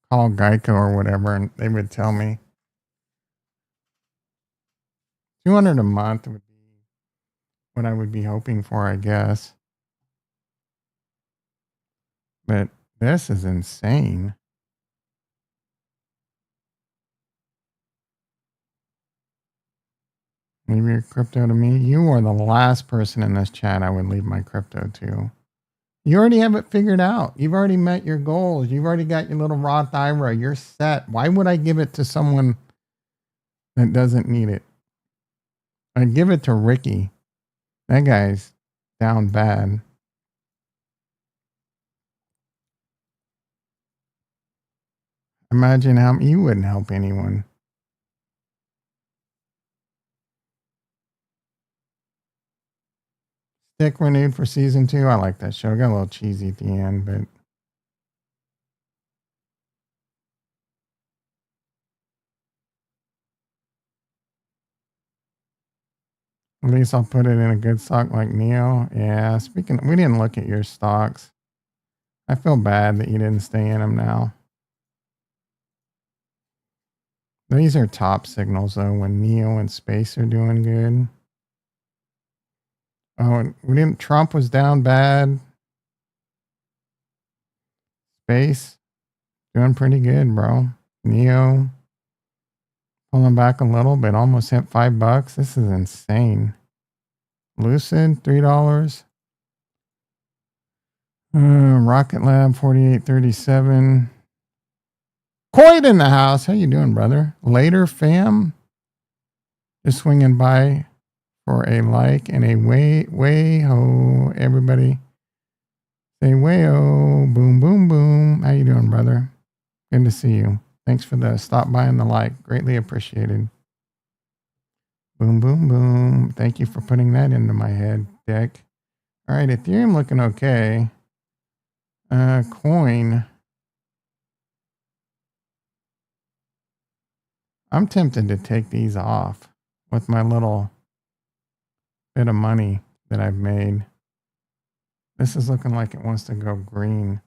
S1: call Geico or whatever, and they would tell me. $200 a month would be what I would be hoping for, I guess. But this is insane. Leave your crypto to me. You are the last person in this chat I would leave my crypto to. You already have it figured out. You've already met your goals. You've already got your little Roth IRA. You're set. Why would I give it to someone that doesn't need it? I'd give it to Ricky. That guy's down bad. Imagine how you wouldn't help anyone. Stick renewed for season 2. I like that show. Got a little cheesy at the end, but at least I'll put it in a good stock like Neo. Yeah, we didn't look at your stocks. I feel bad that you didn't stay in them now. These are top signals though when Neo and Space are doing good. Oh, and Trump was down bad. Space doing pretty good, bro. Neo pulling back a little bit, almost hit $5. This is insane. Lucid, $3. Rocket Lab, 48.37. Coit in the house. How you doing, brother? Later, fam. Just swinging by for a like and a way ho. Everybody say way ho. Boom, boom, boom. How you doing, brother? Good to see you. Thanks for the stop by and the like. Greatly appreciated. Boom, boom, boom. Thank you for putting that into my head, Dick. All right, Ethereum looking okay. Coin. I'm tempted to take these off with my little bit of money that I've made. This is looking like it wants to go green.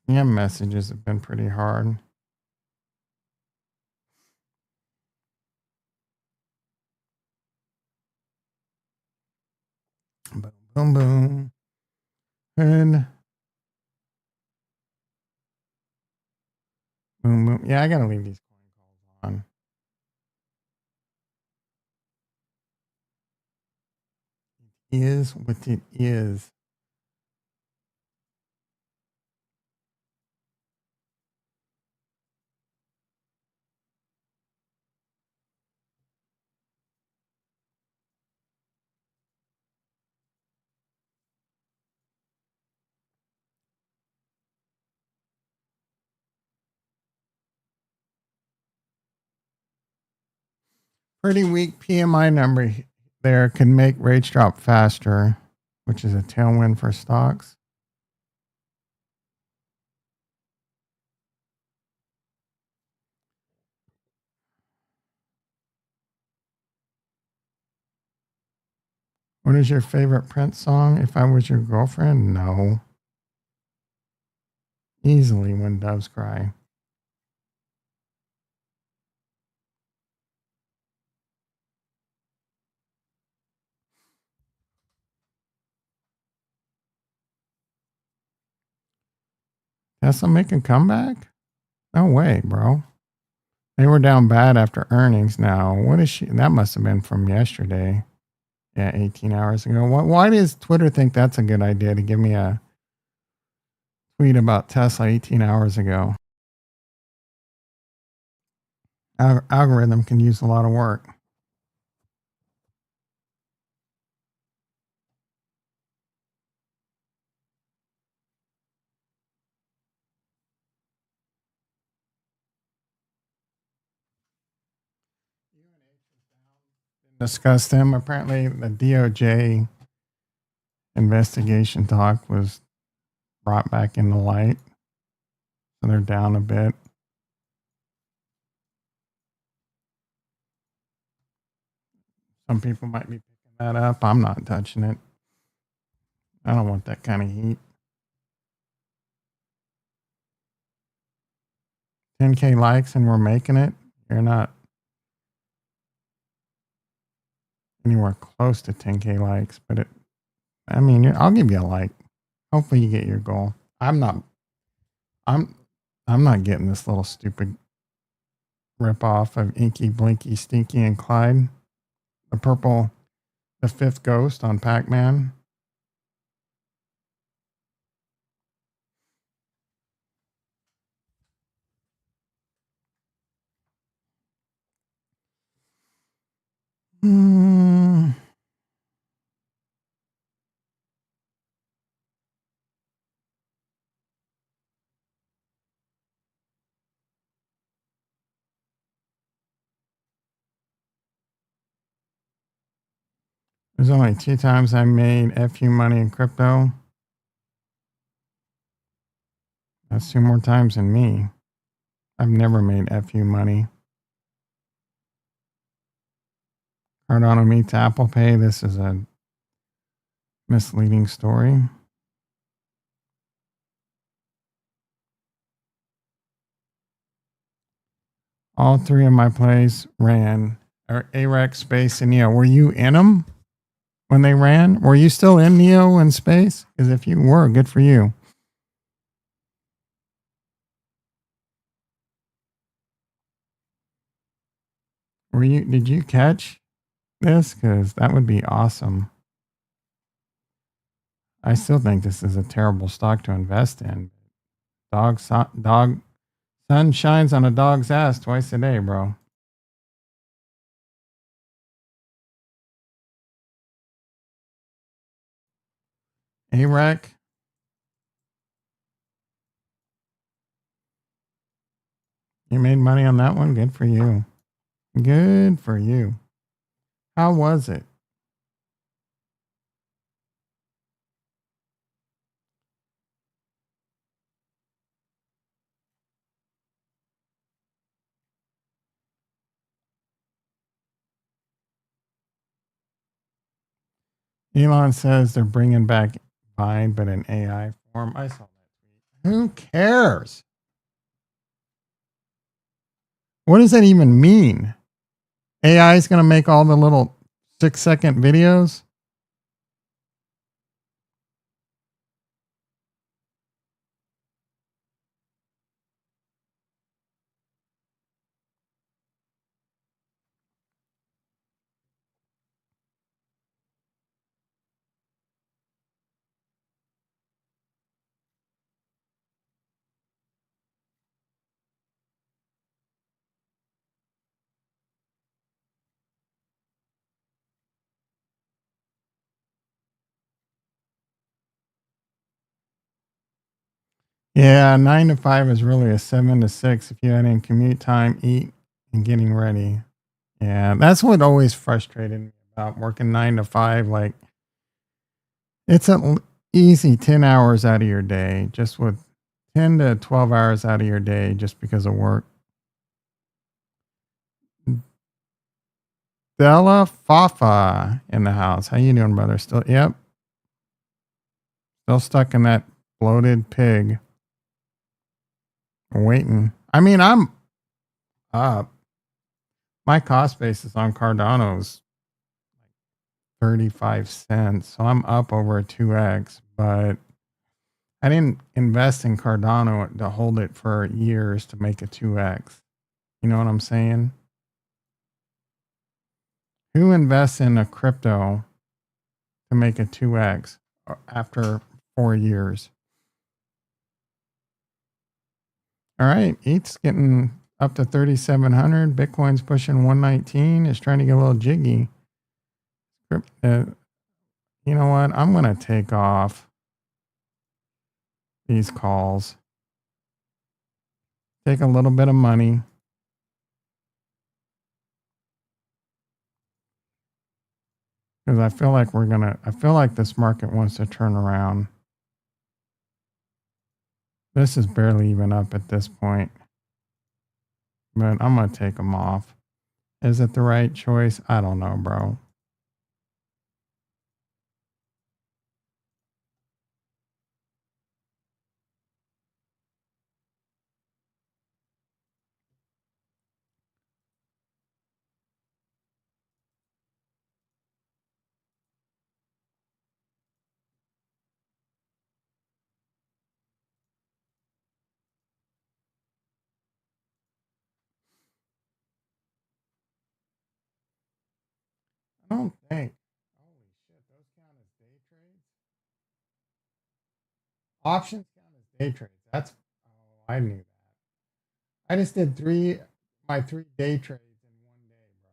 S1: Scam messages have been pretty hard. Boom, boom, boom. And boom, boom. Yeah, I gotta leave these coin calls on. It is what it is. Pretty weak PMI number there can make rates drop faster, which is a tailwind for stocks. What is your favorite Prince song? If I Was Your Girlfriend? No. Easily When Doves Cry. Tesla make a comeback? No way, bro. They were down bad after earnings now. What is she? That must have been from yesterday. Yeah, 18 hours ago. Why does Twitter think that's a good idea to give me a tweet about Tesla 18 hours ago? Algorithm can use a lot of work. Discuss them. Apparently, the DOJ investigation talk was brought back into light. So they're down a bit. Some people might be picking that up. I'm not touching it. I don't want that kind of heat. 10K likes and we're making it. You're not anywhere close to 10K likes, but I'll give you a like. Hopefully you get your goal. I'm I'm not getting this little stupid rip off of Inky, Blinky, Stinky, and Clyde. The fifth ghost on Pac-Man. There's only 2 times I made FU money in crypto. That's 2 more times than me. I've never made FU money. Cardano meets Apple Pay. This is a misleading story. All 3 of my plays ran. AREX, Space, and Neo. Were you in them when they ran? Were you still in Neo and Space? Because if you were, good for you. Did you catch this? Because that would be awesome. I still think this is a terrible stock to invest in. Sun shines on a dog's ass twice a day, bro. AREC. You made money on that one? Good for you. Good for you. How was it? Elon says they're bringing back Vine, but in AI form. I saw that tweet. Who cares? What does that even mean? AI is going to make all the little 6-second videos? Yeah, 9 to 5 is really a 7 to 6 if you add in commute time, eat, and getting ready. Yeah, that's what always frustrated me about working 9 to 5. Like, it's an easy 10 hours out of your day, just with 10 to 12 hours out of your day just because of work. Della Fafa in the house. How you doing, brother? Still, yep, still stuck in that bloated pig, waiting. I mean, I'm up. My cost basis on Cardano is 35 cents, so I'm up over 2x. But I didn't invest in Cardano to hold it for years to make a 2x. You know what I'm saying? Who invests in a crypto to make a 2x after 4 years? All right, ETH's getting up to 3,700. Bitcoin's pushing 119. It's trying to get a little jiggy. You know what? I'm going to take off these calls, take a little bit of money. Because I feel like this market wants to turn around. This is barely even up at this point, but I'm going to take them off. Is it the right choice? I don't know, bro. I don't think. Holy shit, those count as day trades? Options count as day trades. I knew that. I just did my 3 day trades in one day, bro.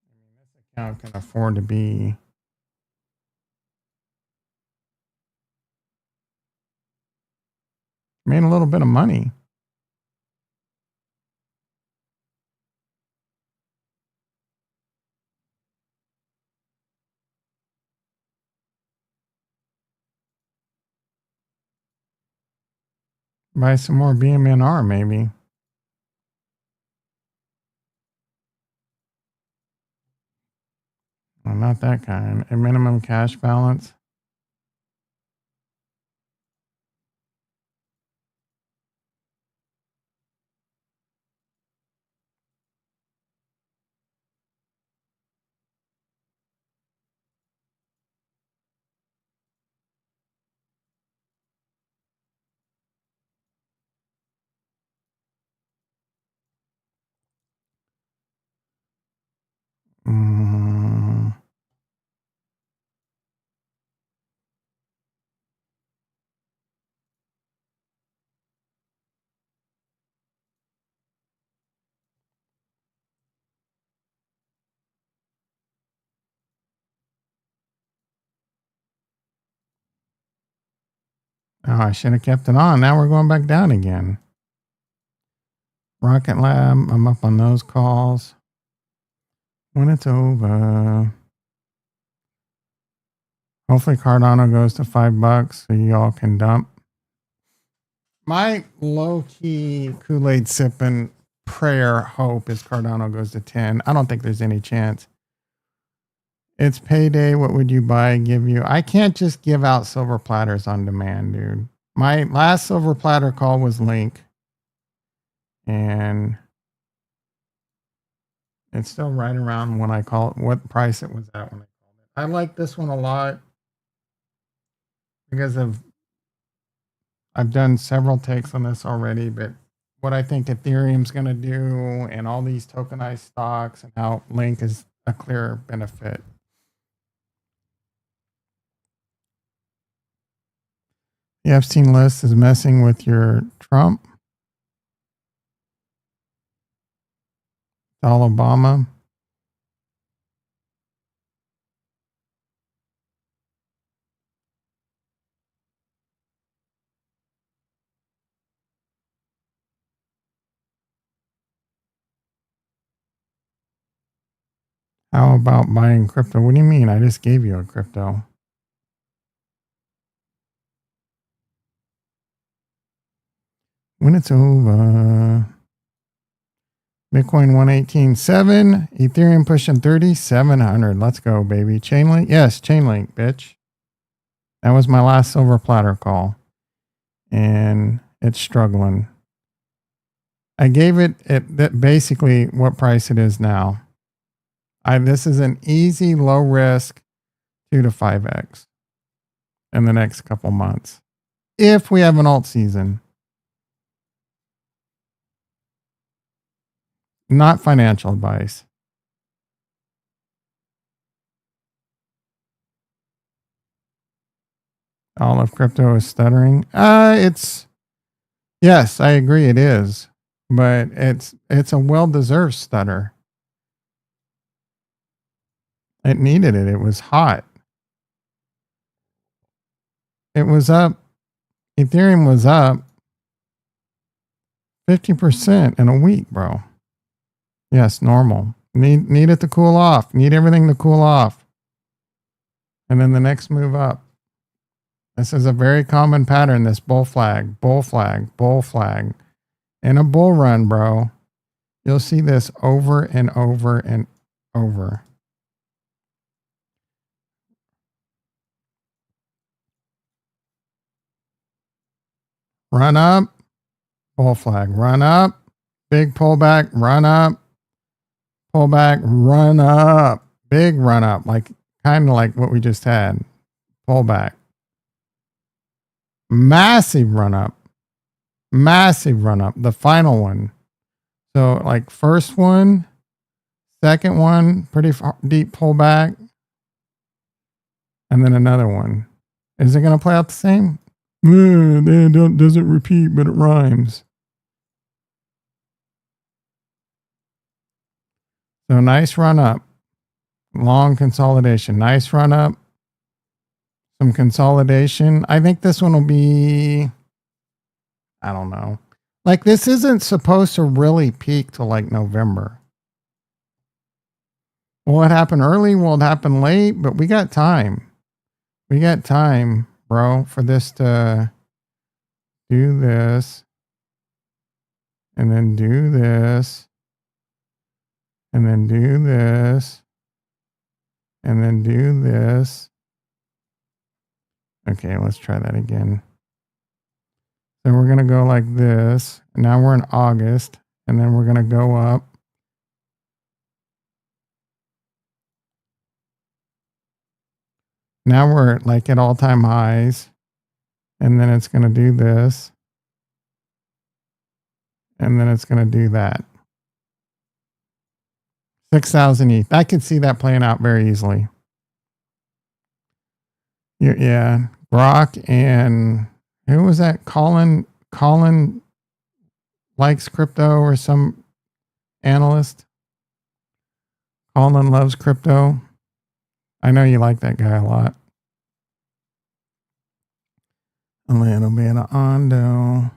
S1: I mean, this account can afford to be made a little bit of money. Buy some more BMNR, maybe. Well, not that kind. A minimum cash balance. Mm, Oh, I should have kept it on. Now we're going back down again. Rocket Lab, I'm up on those calls. When it's over. Hopefully Cardano goes to $5 so y'all can dump. My low-key Kool-Aid sipping prayer hope is Cardano goes to 10. I don't think there's any chance. It's payday. What would you buy? Give you? I can't just give out silver platters on demand, dude. My last silver platter call was Link. And it's still right around when I call it, what price it was at when I called it. I like this one a lot because I've done several takes on this already, but what I think Ethereum's going to do and all these tokenized stocks and how Link is a clear benefit. The Epstein list is messing with your Trump. It's all Obama. How about buying crypto? What do you mean? I just gave you a crypto. When it's over. Bitcoin 118.7. Ethereum pushing 3,700. Let's go, baby. Chainlink? Yes, Chainlink, bitch. That was my last silver platter call. And it's struggling. I gave it at basically what price it is now. This is an easy, low risk 2 to 5x in the next couple months. If we have an alt season. Not financial advice. All of crypto is stuttering. Yes, I agree it is. But it's a well-deserved stutter. It needed it. It was hot. It was up. Ethereum was up 50% in a week, bro. Yes, normal. Need it to cool off. Need everything to cool off. And then the next move up. This is a very common pattern, this bull flag, bull flag, bull flag. In a bull run, bro, you'll see this over and over and over. Run up, bull flag, run up, big pullback, run up, pullback, run up, big run up, like kind of like what we just had, pullback. Massive run up, the final one. So like first one, second one, pretty deep pullback, and then another one. Is it going to play out the same? It doesn't repeat, but it rhymes. So nice run up, long consolidation, nice run up, some consolidation. I think this one will be, I don't know. Like this isn't supposed to really peak till like November. Will it happen early? Will it happen late? But we got time. We got time, bro, for this to do this. And then do this. And then do this. And then do this. Okay, let's try that again. So we're going to go like this. Now we're in August. And then we're going to go up. Now we're like at all-time highs. And then it's going to do this. And then it's going to do that. 6,000 ETH. I could see that playing out very easily. Yeah. Brock and who was that? Colin likes crypto or some analyst. Colin loves crypto. I know you like that guy a lot. A little bit of Ondo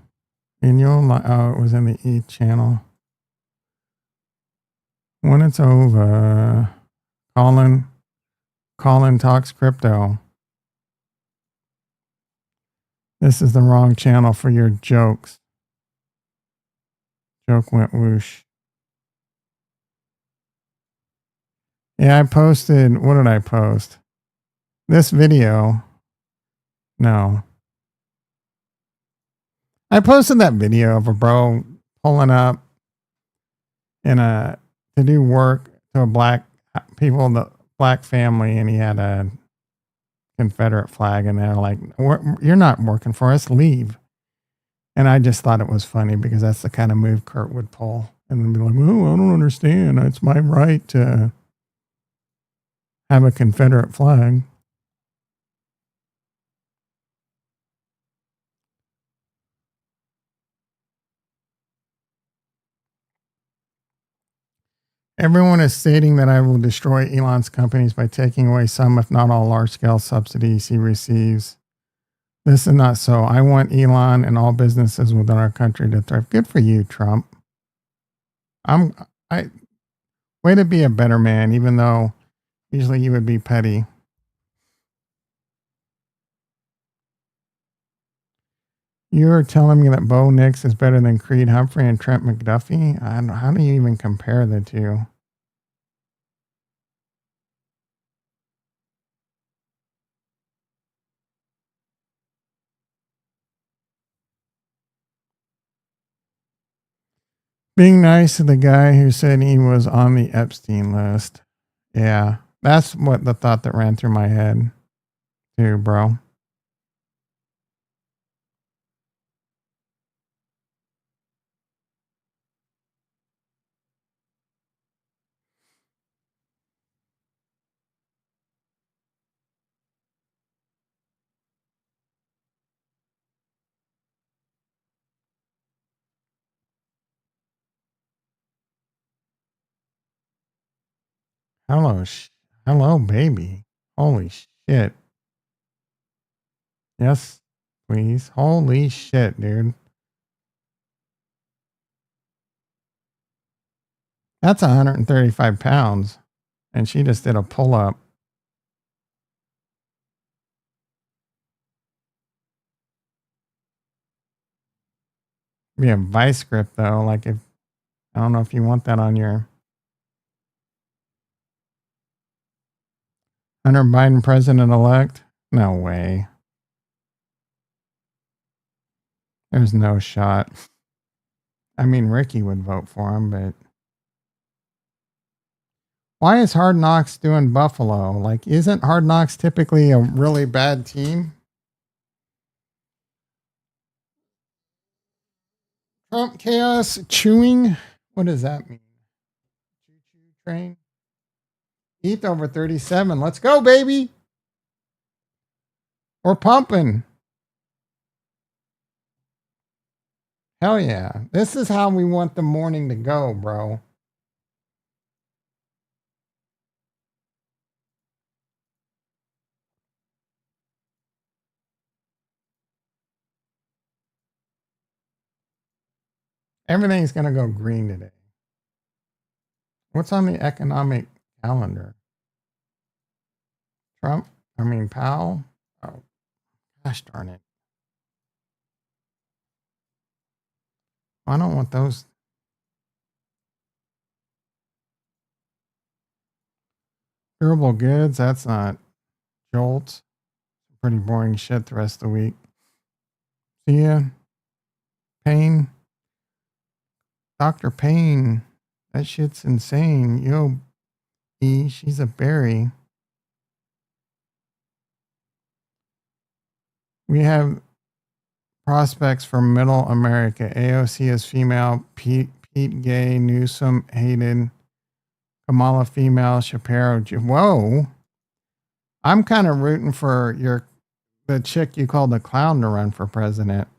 S1: in your life. Oh, it was in the E channel. When it's over, Colin talks crypto. This is the wrong channel for your jokes. Joke went whoosh. Yeah, I posted. What did I post? This video. No. I posted that video of a bro pulling up in a to do work to a black the black family, and he had a Confederate flag, and they're like, "You're not working for us. Leave." And I just thought it was funny because that's the kind of move Kurt would pull, and then be like, "Oh, I don't understand. It's my right to have a Confederate flag." Everyone is stating that I will destroy Elon's companies by taking away some, if not all, large scale subsidies he receives. This is not so. I want Elon and all businesses within our country to thrive. Good for you, Trump. I way to be a better man, even though usually you would be petty. You're telling me that Bo Nix is better than Creed Humphrey and Trent McDuffie? I don't know. How do you even compare the two? Being nice to the guy who said he was on the Epstein list. Yeah, that's what the thought that ran through my head, too, bro. Hello, hello, baby. Holy shit. Yes, please. Holy shit, dude. That's 135 pounds. And she just did a pull up. Be a vice grip, though. Like, if I don't know if you want that on your Hunter Biden president elect. No way. There's no shot. I mean, Ricky would vote for him, but why is Hard Knocks doing Buffalo? Like, isn't Hard Knocks typically a really bad team? Trump chaos chewing. What does that mean? Choo choo train. ETH over 37. Let's go, baby. We're pumping. Hell yeah. This is how we want the morning to go, bro. Everything's going to go green today. What's on the economic calendar? Powell? Oh, gosh darn it. I don't want those. Durable goods, that's not Jolt. Pretty boring shit the rest of the week. See ya. Payne. Dr. Payne. That shit's insane. Yo, E, she's a berry. We have prospects for Middle America. AOC is female. Pete gay. Newsom hated. Kamala female. Shapiro. Whoa. I'm kind of rooting for the chick you called the clown to run for president.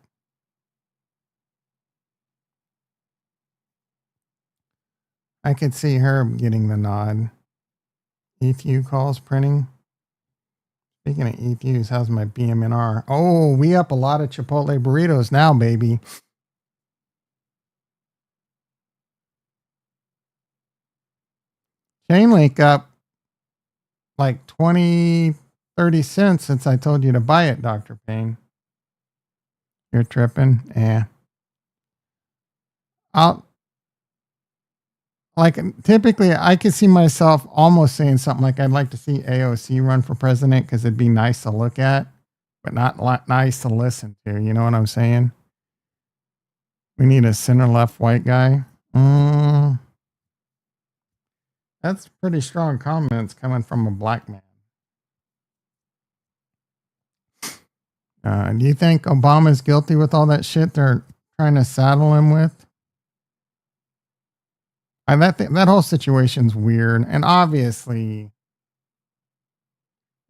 S1: I could see her getting the nod. ETU calls printing. Speaking of ETUs, how's my BMNR? Oh, we up a lot of Chipotle burritos now, baby. Chainlink up like 20, 30 cents since I told you to buy it, Dr. Payne. You're tripping? Yeah. I'll like typically I could see myself almost saying something like I'd like to see AOC run for president because it'd be nice to look at, but not nice to listen to. You know what I'm saying? We need a center left white guy. That's pretty strong comments coming from a black man. Do you think Obama's guilty with all that shit they're trying to saddle him with? That whole situation's weird and obviously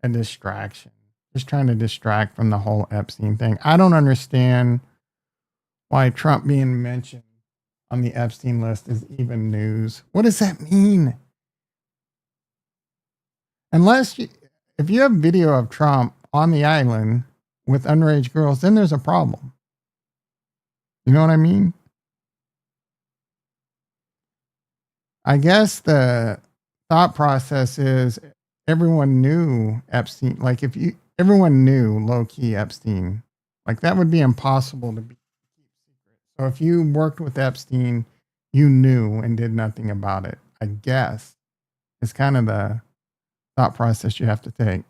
S1: a distraction. Just trying to distract from the whole Epstein thing. I don't understand why Trump being mentioned on the Epstein list is even news. What does that mean? If you have video of Trump on the island with underage girls, then there's a problem. You know what I mean? I guess the thought process is everyone knew Epstein. Like everyone knew low key Epstein, like that would be impossible to be. So if you worked with Epstein, you knew and did nothing about it. I guess it's kind of the thought process you have to take.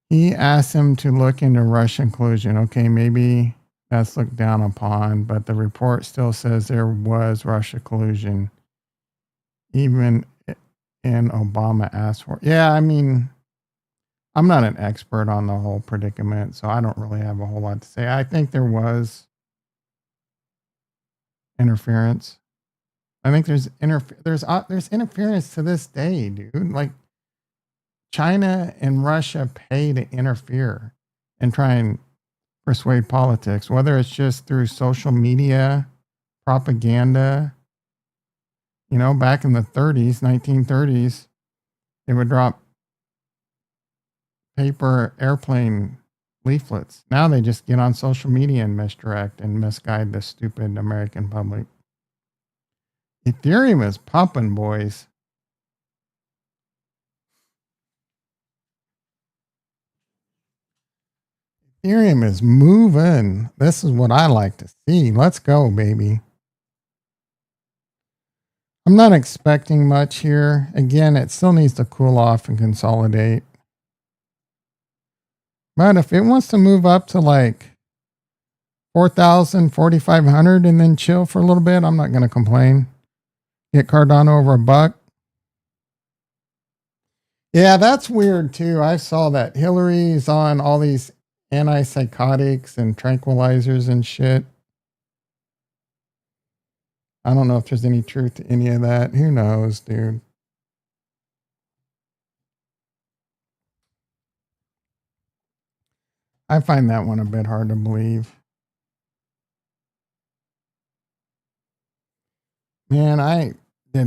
S1: He asked him to look into Russian collusion. Okay, maybe that's looked down upon, but the report still says there was Russia collusion. Even in Obama asked for. Yeah, I mean, I'm not an expert on the whole predicament, so I don't really have a whole lot to say. I think there was interference. I think there's interference to this day, dude. Like China and Russia pay to interfere and try and persuade politics, whether it's just through social media, propaganda. You know, back in the 30s, 1930s, they would drop paper airplane leaflets. Now they just get on social media and misdirect and misguide the stupid American public. Ethereum is pumping, boys. Ethereum is moving. This is what I like to see. Let's go, baby. I'm not expecting much here. Again, it still needs to cool off and consolidate. But if it wants to move up to like 4,000, 4,500 and then chill for a little bit, I'm not going to complain. Get Cardano over $1. Yeah, that's weird too. I saw that Hillary's on all these antipsychotics and tranquilizers and shit. I don't know if there's any truth to any of that. Who knows, dude? I find that one a bit hard to believe. Man, I do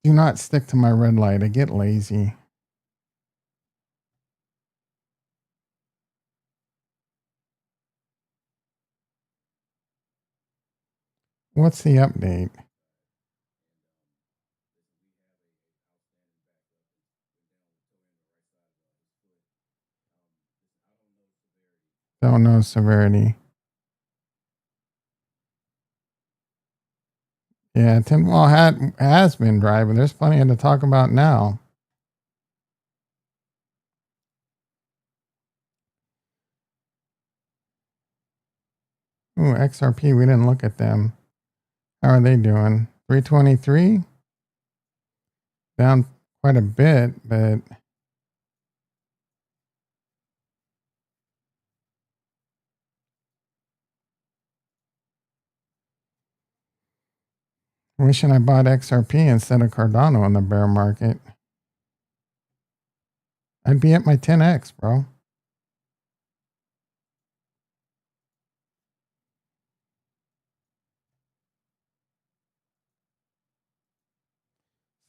S1: not stick to my red light. I get lazy. What's the update? Don't know severity. Yeah, Tinwall has been driving. There's plenty to talk about now. Ooh, XRP, we didn't look at them. How are they doing? 323? Down quite a bit, but wishing I bought XRP instead of Cardano in the bear market. I'd be at my 10x, bro.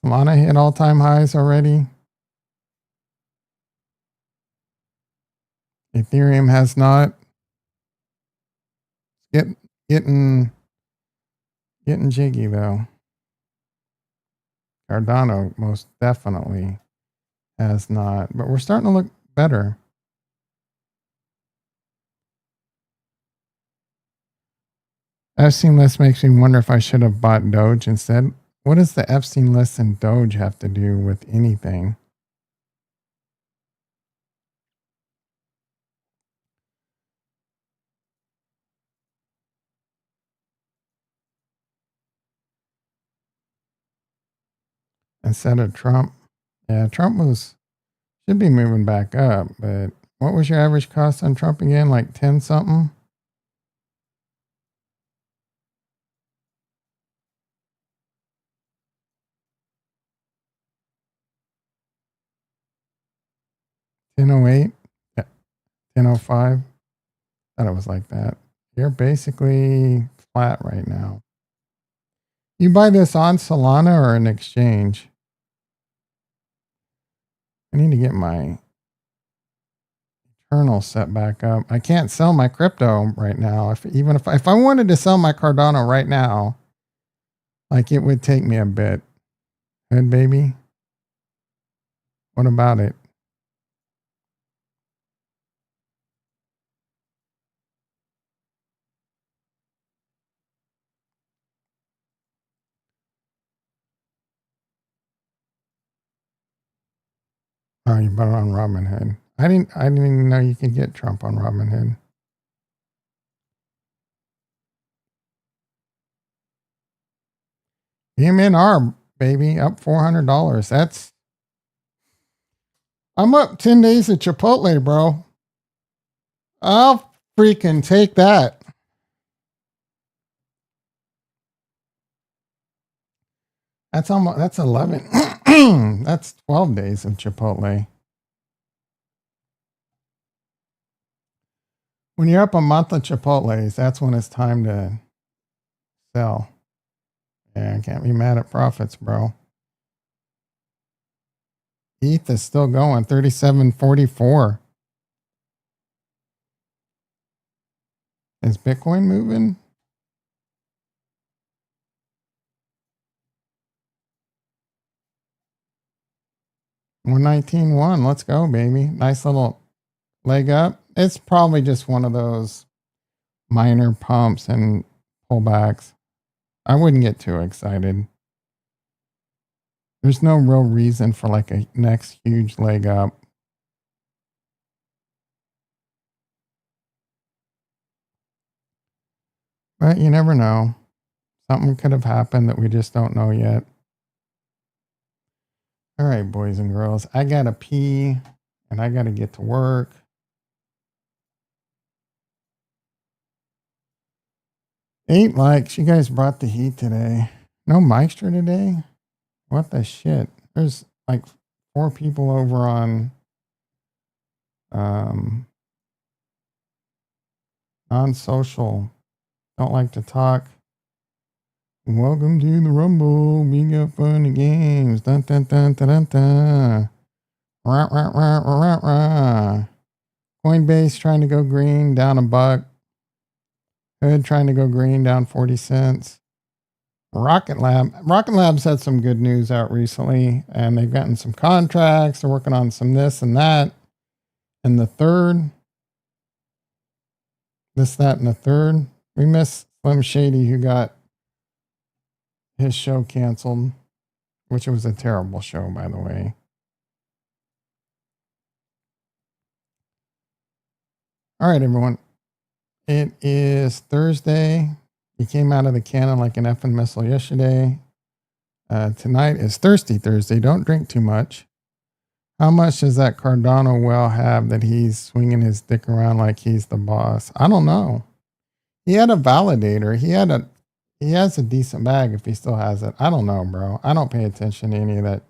S1: Solana hit all-time highs already. Ethereum has not. Getting jiggy though. Cardano most definitely has not, but we're starting to look better. Epstein list makes me wonder if I should have bought Doge instead. What does the Epstein list and Doge have to do with anything? Instead of Trump. Yeah, Trump should be moving back up, but what was your average cost on Trump again? Like 10 something? $10.08? Yeah, $10.05? Thought it was like that. You're basically flat right now. You buy this on Solana or an exchange? I need to get my Eternal set back up. I can't sell my crypto right now. If I wanted to sell my Cardano right now, like it would take me a bit. Good baby. What about it? Oh, you bought it on Robinhood. I didn't even know you could get Trump on Robinhood. MNR, baby, up $400. I'm up 10 days at Chipotle, bro. I'll freaking take that. That's 11. That's 12 days of Chipotle. When you're up a month of Chipotle's, that's when it's time to sell. Yeah, I can't be mad at profits, bro. ETH is still going, 37.44. Is Bitcoin moving? $119.1. Let's go, baby. Nice little leg up. It's probably just one of those minor pumps and pullbacks. I wouldn't get too excited. There's no real reason for like a next huge leg up. But you never know. Something could have happened that we just don't know yet. All right, boys and girls, I gotta pee and I gotta get to work. 8 likes. You guys brought the heat today. No Meister today? What the shit? There's like 4 people over on non-social. Don't like to talk. Welcome to the Rumble. We got fun and games. Dun dun dun dun dun dun. Rah, rah, rah, rah, rah, rah. Coinbase trying to go green, down $1. Hood trying to go green, down 40 cents. Rocket Lab's had some good news out recently, and they've gotten some contracts. They're working on some this and that. And the third, that, and the third. We miss Slim Shady, who got his show canceled, which was a terrible show, by the way. All right, everyone. It is Thursday. He came out of the cannon like an effing missile yesterday. Tonight is Thirsty Thursday. Don't drink too much. How much does that Cardano well have that he's swinging his dick around like he's the boss? I don't know. He had a validator. He has a decent bag if he still has it. I don't know, bro. I don't pay attention to any of that